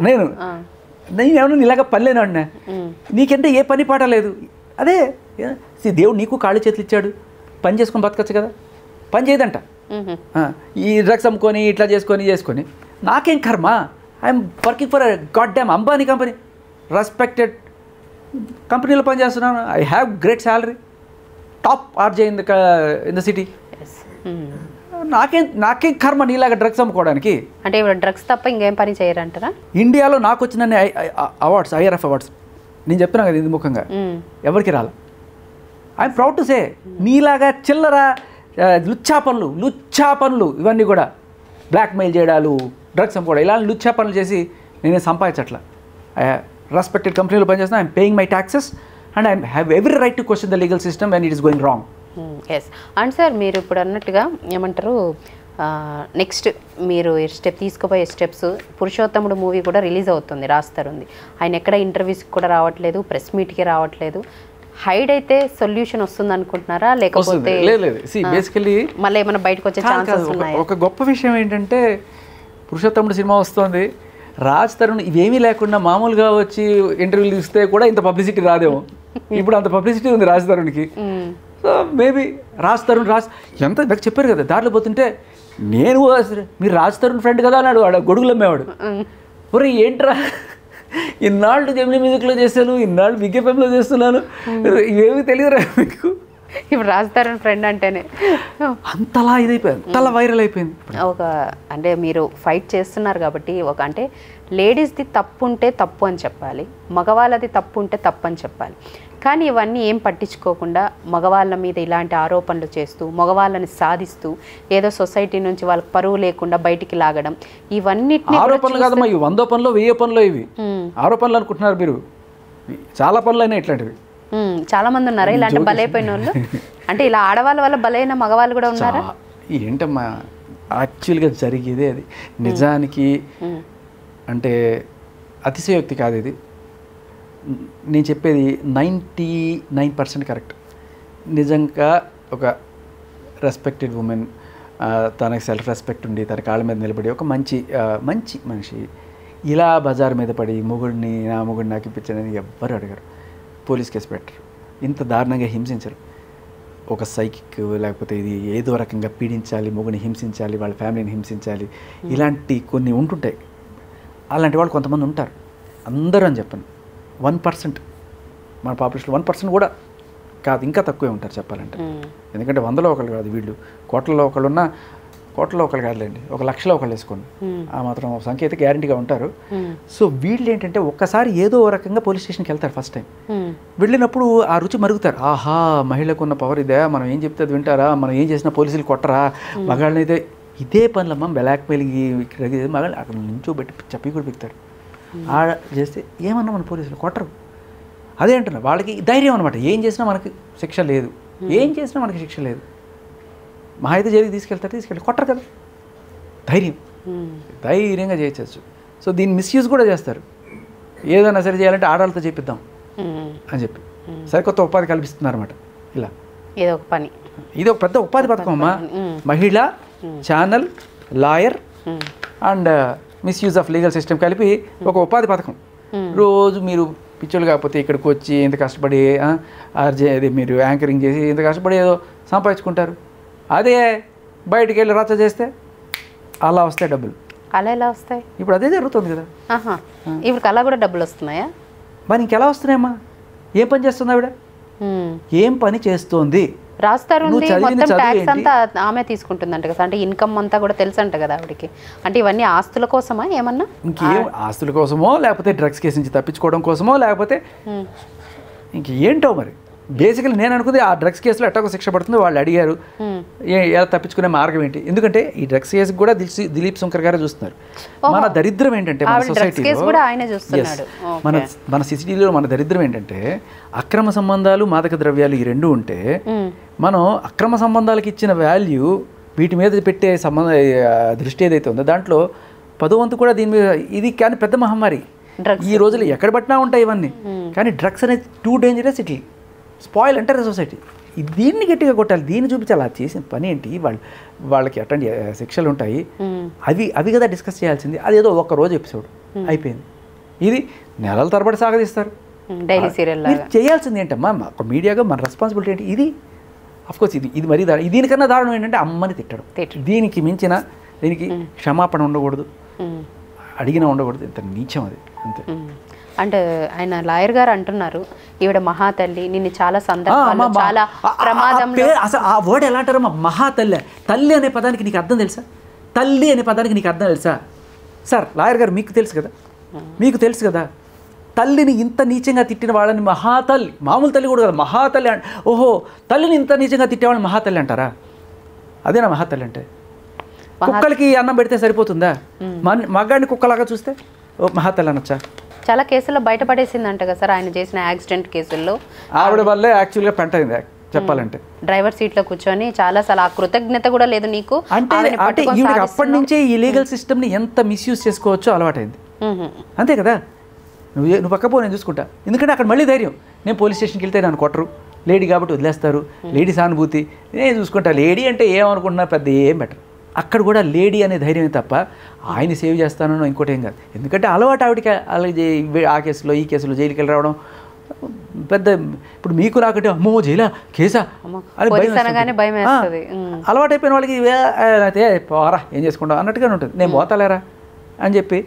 నేను ఏమన్నా ఇలాగ పనిలేను అన్నా, నీకంటే ఏ పని పాట లేదు. అదే దేవుడు నీకు కాళ్ళు చేతులు ఇచ్చాడు, పని చేసుకొని బతకచ్చు కదా, పని చేయదంట. ఈ డ్రగ్స్ అమ్ముకొని ఇట్లా చేసుకొని నాకేం కర్మ? I'm working for god damn Ambani company, respected కంపెనీలో పనిచేస్తున్నాను. I have great salary, top RJ in the city. నాకేం కర్మ నీలాగా డ్రగ్స్ అమ్ముకోవడానికి? అంటే డ్రగ్స్ తప్ప ఇంకేం పని చేయరంటారా? ఇండియాలో నాకు వచ్చిన అవార్డ్స్, ఐఆర్ఎఫ్ అవార్డ్స్, నేను చెప్తున్నాను కదా ఇది ముఖంగా, ఎవరికి రాల. ఐఎమ్ ప్రౌడ్ టు సే, నీలాగా చిల్లర లుచ్చా పనులు ఇవన్నీ కూడా, బ్లాక్మెయిల్ చేయడాలు, డ్రగ్స్ అమ్ముకోవడం, ఇలాంటి లుచ్చా పనులు చేసి నేనే సంపాదించట్లా. రెస్పెక్టెడ్ కంపెనీలో పనిచేస్తున్నా, I'm paying my taxes and I have every right to question the legal system when it is going wrong. Yes. And sir మీరు ఇప్పుడు అన్నట్టుగా ఏమంటారు, నెక్స్ట్ మీరు స్టెప్ తీసుకోబోయే స్టెప్స్, పురుషోత్తముడు మూవీ కూడా రిలీజ్ అవుతుంది రాస్తారుంది. ఆయన ఎక్కడ ఇంటర్వ్యూస్కి కూడా రావట్లేదు, ప్రెస్ మీట్కి రావట్లేదు. హైడ్ అయితే సొల్యూషన్ వస్తుంది అనుకుంటున్నారా, లేకపోతే బేసికలీ మళ్ళీ ఏమైనా బయటకు వచ్చే ఛాన్సెస్ ఉన్నాయా? ఒక గొప్ప విషయం ఏంటంటే పురుషోత్తముడు సినిమా వస్తుంది, రాజ్ తరుణ్ ఇవేమీ లేకుండా మామూలుగా వచ్చి ఇంటర్వ్యూలు ఇస్తే కూడా ఇంత పబ్లిసిటీ రాదేమో. ఇప్పుడు అంత పబ్లిసిటీ ఉంది రాజ్ తరుణ్కి. సో మేబీ రాజ్ తరుణ్ ఎంత నాకు చెప్పారు కదా, దారిలో పోతుంటే నేను మీరు రాజ్ తరుణ్ ఫ్రెండ్ కదా అన్నాడు ఆడ గొడుగులు అమ్మేవాడు. ఒరే ఏంట్రా ఇన్నాళ్ళు జెమినీ మ్యూజిక్లో చేశాను, ఇన్నాళ్ళు బిగ్ ఎఫ్ఎంలో చేస్తున్నాను, ఇవేమీ తెలియదురా మీకు. ఇప్పుడు రాజ్ తరుణ్ ఫ్రెండ్ అంటేనే అంతలా ఇదైపోయింది, అంతలా వైరల్ అయిపోయింది. అంటే మీరు ఫైట్ చేస్తున్నారు కాబట్టి అంటే లేడీస్ది తప్పు ఉంటే తప్పు అని చెప్పాలి, మగవాళ్ళది తప్పు ఉంటే తప్పు అని చెప్పాలి. కానీ ఇవన్నీ ఏం పట్టించుకోకుండా మగవాళ్ళ మీద ఇలాంటి ఆరోపణలు చేస్తూ మగవాళ్ళని సాధిస్తూ ఏదో సొసైటీ నుంచి వాళ్ళకి పరువు లేకుండా బయటికి లాగడం, ఇవన్నిటిని ఆరోపణలు కాదమ్మా, ఇవి 100 పనులు 1000 పనులు, ఇవి ఆరోపణలు అనుకుంటున్నారు మీరు. చాలా పనులు అయినా ఇట్లాంటివి చాలా మంది ఉన్నారు ఇలాంటి బలైపోయిన వాళ్ళు. అంటే ఇలా ఆడవాళ్ళ వల్ల బలైన మగవాళ్ళు కూడా ఉన్నారా? ఏంటమ్మా యాక్చువల్గా జరిగేదే అది. నిజానికి అంటే అతిశయోక్తి కాదు ఇది, నేను చెప్పేది 99% కరెక్ట్. నిజంగా ఒక రెస్పెక్టెడ్ ఉమెన్, తనకి సెల్ఫ్ రెస్పెక్ట్ ఉండి తన కాళ్ళ మీద నిలబడి ఒక మంచి మనిషి ఇలా బజార్ మీద పడి నా మొగుడిని నాకు ఇప్పించని ఎవ్వరు అడగరు, పోలీస్ కేసు పెట్టరు, ఇంత దారుణంగా హింసించరు. ఒక సైకిక్ లేకపోతే ఇది ఏదో రకంగా పీడించాలి, మొగుడిని హింసించాలి, వాళ్ళ ఫ్యామిలీని హింసించాలి, ఇలాంటి కొన్ని ఉంటుంటాయి. అలాంటి వాళ్ళు కొంతమంది ఉంటారు, అందరూ అని చెప్పను, 1% మన పాపులేషన్ 1% కూడా కాదు, ఇంకా తక్కువే ఉంటారు చెప్పాలంటే. ఎందుకంటే 100లో ఒకళ్ళు కాదు వీళ్ళు, కోట్లలో ఒకళ్ళు ఉన్నా, కోట్లలో ఒకళ్ళు కాదులేండి, 1,00,000లో ఒకళ్ళు వేసుకోండి, ఆ మాత్రం సంఖ్య అయితే గ్యారంటీగా ఉంటారు. సో వీళ్ళు ఏంటంటే ఒక్కసారి ఏదో రకంగా పోలీస్ స్టేషన్కి వెళ్తారు ఫస్ట్ టైం. వెళ్ళినప్పుడు ఆ రుచి మరుగుతారు, ఆహా మహిళకు ఉన్న పవర్ ఇదే, మనం ఏం చెప్తే అది వింటారా, మనం ఏం చేసినా పోలీసులు కొట్టరా, మగాళ్ళనైతే ఇదే పనులమ్మ బ్లాక్ మెయిల్కి మగాళ్ళు అక్కడ నుంచో పెట్టి చెప్పి కూడా పెడతారు. చేస్తే ఏమన్నా మన పోలీసులు కొట్టరు, అదే అంటున్నా, వాళ్ళకి ధైర్యం అనమాట. ఏం చేసినా మనకి శిక్ష లేదు, ఏం చేసినా మనకి శిక్ష లేదు, మహా అయితే జైలుకి తీసుకెళ్ళి కొట్టరు కదా, ధైర్యంగా చేయొచ్చు. సో దీన్ని మిస్యూజ్ కూడా చేస్తారు, ఏదైనా సరే చేయాలంటే ఆడవాళ్ళతో చేపిద్దాం అని చెప్పి సరికొత్త ఉపాధి కల్పిస్తున్నారు అనమాట. ఇలా ఇది ఒక పెద్ద ఉపాధి పథకం అమ్మా, మహిళ, channel, lawyer and misuse of legal system కలిపి ఒక ఉపాధి పథకం. రోజు మీరు పిచ్చోళ్ళు కాకపోతే ఇక్కడికి వచ్చి ఇంత కష్టపడి అది మీరు యాంకరింగ్ చేసి ఇంత కష్టపడి ఏదో సంపాదించుకుంటారు, అదే బయటికి వెళ్ళి రచ్చ చేస్తే అలా వస్తాయి డబ్బులు. అలా ఎలా వస్తాయి? ఇప్పుడు అదే జరుగుతుంది కదా. ఇప్పుడు అలా కూడా డబ్బులు వస్తున్నాయా? మరి ఇంకెలా వస్తున్నాయమ్మా? ఏం పని చేస్తుంది ఆవిడ, ఏం పని చేస్తుంది? రాస్తారు మొత్తం ట్యాక్స్ అంతా ఆమె తీసుకుంటుందంట కదా, అంటే ఇన్కమ్ అంతా కూడా తెలుసు అంట కదా ఆవిడకి. అంటే ఇవన్నీ ఆస్తుల కోసమా ఏమన్నా? ఇంకేం ఆస్తుల కోసమో, లేకపోతే డ్రగ్స్ కేసు నుంచి తప్పించుకోవడం కోసమో, లేకపోతే ఇంకేంటో మరి. బేసికలీ నేను అనుకుంది ఆ డ్రగ్స్ కేసులో ఎట్టొక శిక్ష పడుతుంది, వాళ్ళు అడిగారు ఎలా తప్పించుకునే మార్గం ఏంటి. ఎందుకంటే ఈ డ్రగ్స్ కేసు కూడా దిలీప్ శంకర్ గారే చూస్తున్నారు. మన దరిద్రం ఏంటంటే మన సొసైటీలో, మన సిసిటీలో మన దరిద్రం ఏంటంటే అక్రమ సంబంధాలు, మాదక ద్రవ్యాలు ఈ రెండు ఉంటే మనం అక్రమ సంబంధాలకు ఇచ్చిన వాల్యూ, వీటి మీద పెట్టే దృష్టి ఏదైతే ఉందో దాంట్లో 10వ వంతు కూడా దీని మీద. ఇది కానీ పెద్ద మహమ్మారి ఈ రోజులు ఎక్కడ పట్టినా ఉంటాయి ఇవన్నీ. కానీ డ్రగ్స్ అనేది too dangerous, it spoil entire society. దీన్ని గట్టిగా కొట్టాలి, దీన్ని చూపించాలి, అది చేసిన పని ఏంటి, వాళ్ళకి అటెండ్ శిక్షలు ఉంటాయి, అవి కదా డిస్కస్ చేయాల్సింది. అది ఏదో ఒక్కరోజు ఎపిసోడ్ అయిపోయింది, ఇది నెలల తరబడి సాగదీస్తారు. డైలీ సీరియల్ చేయాల్సింది ఏంటమ్మా ఒక మీడియాగా మన రెస్పాన్సిబిలిటీ ఏంటి? ఇది అఫ్కోర్స్ ఇది మరీ దీనికన్నా దారుణం ఏంటంటే అమ్మని తిట్టడం. దీనికి మించిన దీనికి క్షమాపణ ఉండకూడదు, అడిగినా ఉండకూడదు, ఇంత నీచం అది అంతే. అంటే ఆయన లాయర్ గారు అంటున్నారు ఈవిడ మహాతల్లి, నిన్ను చాలా సందర్భాల్లో చాలా ప్రమాదంలో. అసలు ఆ వర్డ్ ఎలా అంటారమ్మా, మహాతల్లి. తల్లి అనే పదానికి నీకు అర్థం తెలుసా? తల్లి అనే పదానికి నీకు అర్థం తెలుసా? సార్ లాయర్ గారు మీకు తెలుసు కదా తల్లిని ఇంత నీచంగా తిట్టిన వాళ్ళని మహాతల్లి, మామూలు తల్లి కూడా కదా మహాతల్లి ఓహో తల్లిని ఇంత నీచంగా తిట్టేవాళ్ళని మహాతల్లి అంటారా? అదేనా మహాతల్లి అంటే? కుక్కలకి అన్నం పెడితే సరిపోతుందా? మగాడిని కుక్కలాగా చూస్తే ఓ మహాతల్లి అనొచ్చా? చాలా కేసుల్లో బయటపడేసిందంట కదా సార్ ఆయన చేసిన యాక్సిడెంట్ కేసుల్లో. ఆవిడ వల్లే యాక్చువల్గా పెంట అయింది చెప్పాలంటే. డ్రైవర్ సీట్లో కూర్చొని చాలాసార్లు ఆ కృతజ్ఞత కూడా లేదు నీకు. అంటే ఈవిడికి అప్పటి నుంచే ఈ లీగల్ సిస్టమ్ని ఎంత మిస్యూజ్ చేసుకోవచ్చో అలవాటైంది. అంతే కదా, నువ్వు పక్కపో నేను చూసుకుంటా. ఎందుకంటే అక్కడ మళ్ళీ ధైర్యం, నేను పోలీస్ స్టేషన్కి వెళ్తే నన్ను కొట్టరు, లేడీ కాబట్టి వదిలేస్తారు, లేడీ సానుభూతి నేను చూసుకుంటా. లేడీ అంటే ఏమనుకుంటున్నా పెద్ద ఏం బెటర్. అక్కడ కూడా లేడీ అనే ధైర్యమే తప్ప ఆయన సేవ్ చేస్తానో ఇంకోటి ఏం కాదు. ఎందుకంటే అలవాటు ఆవిడకి అలాగే ఆ కేసులో ఈ కేసులో జైలుకి వెళ్ళి రావడం పెద్ద. ఇప్పుడు మీకు నాకంటే అమ్మో జైలా కేసా అని భయం, అలవాటు అయిపోయిన వాళ్ళకి అయితే పోరా ఏం చేసుకుంటాం అన్నట్టుగానే ఉంటుంది. నేను పోతాలేరా అని చెప్పి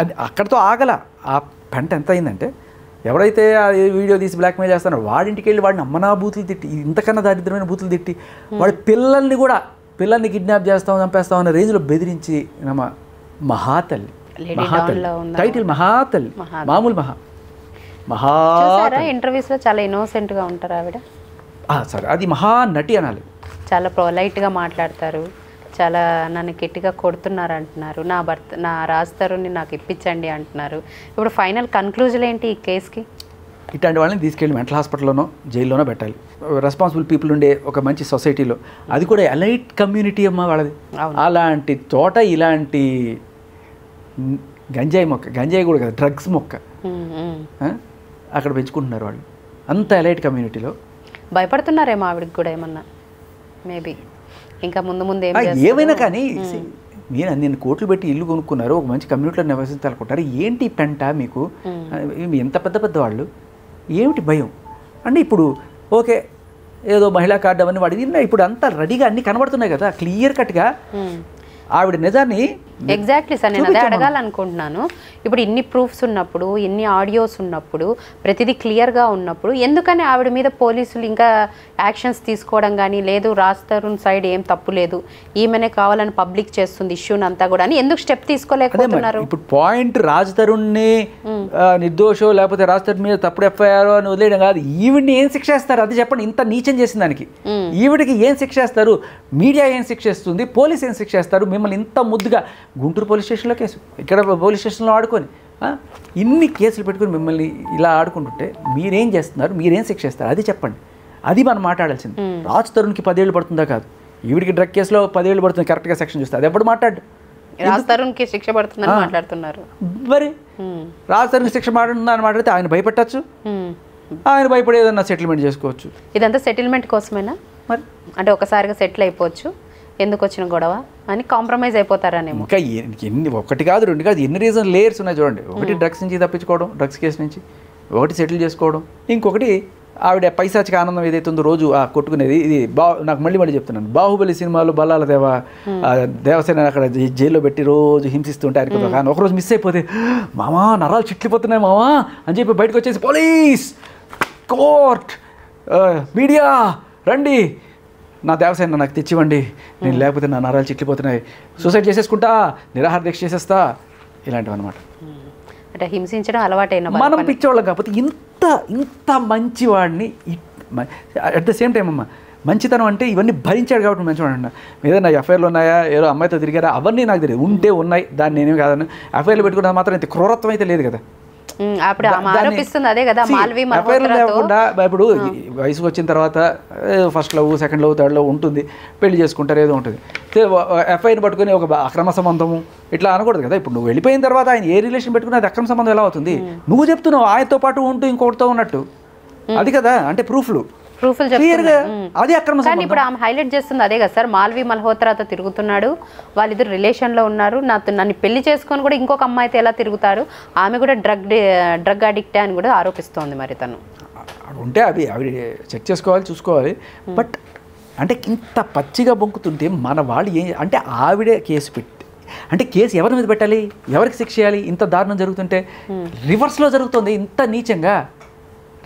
అది అక్కడితో ఆగల. ఆ పెంట ఎంత అయిందంటే ఎవరైతే ఆ వీడియో తీసి బ్లాక్మెయిల్ చేస్తారో వాడింటికి వెళ్ళి వాడిని అమ్మనా బూతులు తిట్టి, ఇంతకన్నా దారిద్రమైన బూతులు తిట్టి, వాడి పిల్లల్ని కిడ్నాప్ చేస్తాం చంపేస్తాం అనే రేంజ్లో బెదిరించి మహాతల్లి. టైటిల్ మహాతల్లి, మామూలు మహా ఇంటర్వ్యూస్లో చాలా ఇన్నోసెంట్గా ఉంటారు ఆవిడ. సరే, అది మహానటి అనాలి. చాలా పొలైట్గా మాట్లాడతారు, చాలా నన్ను గట్టిగా కొడుతున్నారు అంటున్నారు, నా రాజ్ తరుణ్ని నాకు ఇప్పించండి అంటున్నారు. ఇప్పుడు ఫైనల్ కన్క్లూజన్ ఏంటి ఈ కేసుకి? ఇట్లాంటి వాళ్ళని తీసుకెళ్ళి మెంటల్ హాస్పిటల్లోనో జైల్లోనో పెట్టాలి. రెస్పాన్సిబుల్ పీపుల్ ఉండే ఒక మంచి సొసైటీలో, అది కూడా ఎలైట్ కమ్యూనిటీ అమ్మ వాళ్ళది. అలాంటి చోట ఇలాంటి గంజాయి కూడా కదా, డ్రగ్స్ మొక్క అక్కడ పెంచుకుంటున్నారు వాళ్ళు. అంత ఎలైట్ కమ్యూనిటీలో భయపడుతున్నారేమో ఆవిడకి కూడా ఏమన్నా మేబీ ఇంకా ముందు ఏమైనా కానీ నేను కోట్లు పెట్టి ఇల్లు కొనుక్కున్నారు, ఒక మంచి కమ్యూనిటీలో నివసించాలనుకుంటారు. ఏంటి పెంట మీకు, ఎంత పెద్ద వాళ్ళు, ఏమిటి భయం అంటే? ఇప్పుడు ఓకే ఏదో మహిళా కార్డు అవన్నీ వాడి ఇప్పుడు అంతా రెడీగా అన్నీ కనబడుతున్నాయి కదా క్లియర్ కట్గా. ఆవిడ నిజాన్ని ఎగ్జాక్ట్లీ సార్, నేను అదే అడగాలనుకుంటున్నాను. ఇప్పుడు ఇన్ని ప్రూఫ్స్ ఉన్నప్పుడు, ఇన్ని ఆడియోస్ ఉన్నప్పుడు, ప్రతిదీ క్లియర్గా ఉన్నప్పుడు ఎందుకని ఆవిడ మీద పోలీసులు ఇంకా యాక్షన్స్ తీసుకోవడం కానీ, లేదు రాజ్ తరుణ్ సైడ్ ఏం తప్పు లేదు, ఈమెనే కావాలని పబ్లిక్ చేస్తుంది ఇష్యూని అంతా కూడా అని ఎందుకు స్టెప్ తీసుకోలేకపోతున్నారు? ఇప్పుడు పాయింట్ రాజ్ తరుణ్ని నిర్దోషో లేకపోతే రాజ్ తరుణ్ మీద తప్పుడు ఎఫ్ఐఆర్ అని వదిలేయడం కాదు. ఈవిడిని ఏం శిక్ష వేస్తారు అది చెప్పండి. ఇంత నీచం చేసిన దానికి ఈవిడికి ఏం శిక్ష వేస్తారు? మీడియా ఏం శిక్ష వేస్తుంది? పోలీస్ ఏం శిక్ష వేస్తారు? మిమ్మల్ని ఇంత ముద్దుగా గుంటూరు పోలీస్ స్టేషన్లో కేసు, ఇక్కడ పోలీస్ స్టేషన్లో ఆడుకొని ఇన్ని కేసులు పెట్టుకుని మిమ్మల్ని ఇలా ఆడుకుంటుంటే మీరేం చేస్తున్నారు? మీరేం శిక్ష ఇస్తారు అది చెప్పండి. అది మనం మాట్లాడాల్సింది. రాజ్ తరుణ్కి 10 ఏళ్ళు పడుతుందా కాదు, ఈవిడికి డ్రగ్ కేసులో 10 ఏళ్ళు పడుతుంది కరెక్ట్గా సెక్షన్ చూస్తే. అది ఎప్పుడు మాట్లాడు? రాజ్ తరుణ్కి శిక్ష పడుతుందని మాట్లాడుతున్నారు. మరి రాజ్ తరుణ్కి శిక్ష పడుతుందని మాట్లాడితే ఆయన భయపెట్టచ్చు, ఆయన భయపడి ఏదన్నా సెటిల్మెంట్ చేసుకోవచ్చు. ఇదంతా సెటిల్మెంట్ కోసమేనా? మరి అంటే ఒకసారిగా సెటిల్ అయిపోవచ్చు, ఎందుకు వచ్చిన గొడవ అని కాంప్రమైజ్ అయిపోతారనేమో. ఇంకా ఎన్ని, ఒకటి కాదు రెండు కాదు, ఎన్ని రీజన్ లేయర్స్ ఉన్నాయి చూడండి. ఒకటి డ్రగ్స్ నుంచి తప్పించుకోవడం, డ్రగ్స్ కేసు నుంచి, ఒకటి సెటిల్ చేసుకోవడం, ఇంకొకటి ఆవిడ పైశాచిక ఆనందం ఏదైతే ఉందో రోజు కొట్టుకునేది. ఇది నాకు మళ్ళీ చెప్తున్నాను, బాహుబలి సినిమాలో బల్లాల దేవసేన అక్కడ జైల్లో పెట్టి రోజు హింసిస్తుంటే ఆయనకు కానీ ఒకరోజు మిస్ అయిపోతే మామా నరాలు చిట్లిపోతున్నాయి మామా అని చెప్పి బయటకు వచ్చేసి పోలీస్, కోర్ట్, మీడియా రండి, నా దేవసేన నాకు తెచ్చివ్వండి, నేను లేకపోతే నా నరాలు చిట్లిపోతున్నాయి, సూసైడ్ చేసేసుకుంటా, నిరాహార దీక్ష చేసేస్తా, ఇలాంటివి అనమాట. అంటే హింసించడం అలవాటైన మనం పిచ్చోళ్ళం కాకపోతే ఇంత మంచివాడిని అట్ ద సేమ్ టైం అమ్మ మంచితనం అంటే ఇవన్నీ భరించాడు కాబట్టి మంచివాడు అన్న. ఏదైనా ఎఫ్ఐఆర్లు ఉన్నాయా, ఏదో అమ్మాయితో తిరిగారా, అవన్నీ నాకు తెలియదు. ఉంటే ఉన్నాయి, దాన్ని నేనేం కాదన్నా. ఎఫ్ఐఆర్లు పెట్టుకున్నది మాత్రం ఇంత క్రూరత్వం అయితే లేదు కదా. లేకుండా ఇప్పుడు వయసుకు వచ్చిన తర్వాత first love, second love, third love ఉంటుంది, పెళ్లి చేసుకుంటారు, ఏదో ఉంటుంది. ఎఫ్ఐఆర్ పట్టుకుని ఒక అక్రమ సంబంధము ఇట్లా అనకూడదు కదా. ఇప్పుడు నువ్వు వెళ్ళిపోయిన తర్వాత ఆయన ఏ రిలేషన్ పెట్టుకుని అది అక్రమ సంబంధం ఎలా అవుతుంది? నువ్వు చెప్తున్నావు ఆయనతో పాటు ఉంటూ ఇంకొకటితో ఉన్నట్టు, అది కదా అంటే ప్రూఫ్లు అది అక్రమ సంబంధం. ఇప్పుడు ఆమె హైలైట్ చేస్తుంది అదే కదా సార్, మాల్వి మల్హోత్రాతో తిరుగుతున్నాడు, వాళ్ళిద్దరు రిలేషన్లో ఉన్నారు, నన్ను పెళ్లి చేసుకొని కూడా ఇంకొక అమ్మాయితో ఎలా తిరుగుతారు, ఆమె కూడా డ్రగ్ అడిక్టే అని కూడా ఆరోపిస్తోంది. మరి తను ఉంటే అవి చెక్ చేసుకోవాలి, చూసుకోవాలి. బట్ అంటే ఇంత పచ్చిగా బొంకుతుంటే మన వాళ్ళు ఏం అంటే ఆవిడే కేసు పెట్టి, అంటే కేసు ఎవరి మీద పెట్టాలి, ఎవరికి శిక్ష చేయాలి? ఇంత దారుణం జరుగుతుంటే రివర్స్లో జరుగుతుంది, ఇంత నీచంగా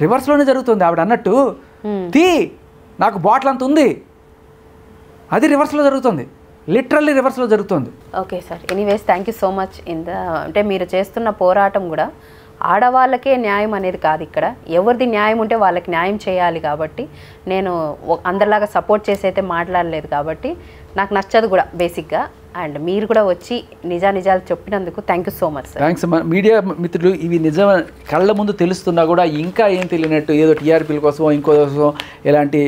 రివర్స్లోనే జరుగుతుంది. ఆవిడ అన్నట్టు నాకు బాటిల్ అంత ఉంది, అది రివర్స్లో జరుగుతుంది, లిటరల్లీ రివర్స్లో జరుగుతుంది. Okay sir, anyways thank you so much. అంటే మీరు చేస్తున్న పోరాటం కూడా ఆడవాళ్ళకే న్యాయం అనేది కాదు, ఇక్కడ ఎవరిది న్యాయం ఉంటే వాళ్ళకి న్యాయం చేయాలి. కాబట్టి నేను అందరిలాగా సపోర్ట్ చేసి అయితే మాట్లాడలేదు, కాబట్టి నాకు నచ్చదు కూడా బేసిక్గా. అండ్ మీరు కూడా వచ్చి నిజాలు చెప్పినందుకు thank you so much sir. Thanks అమ్మా. మీడియా మిత్రులు, ఇవి నిజం కళ్ళ ముందు తెలుస్తున్నా కూడా ఇంకా ఏం తెలియనట్టు ఏదో టీఆర్పీల కోసమో ఇంకో కోసం ఎలాంటి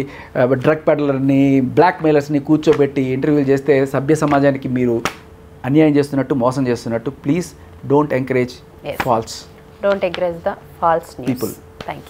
డ్రగ్ పెడ్లర్ని, బ్లాక్ మెయిలర్స్ని కూర్చోబెట్టి ఇంటర్వ్యూలు చేస్తే సభ్య సమాజానికి మీరు అన్యాయం చేస్తున్నట్టు, మోసం చేస్తున్నట్టు. Please don't encourage false. Don't encourage the false news. People. Thank you.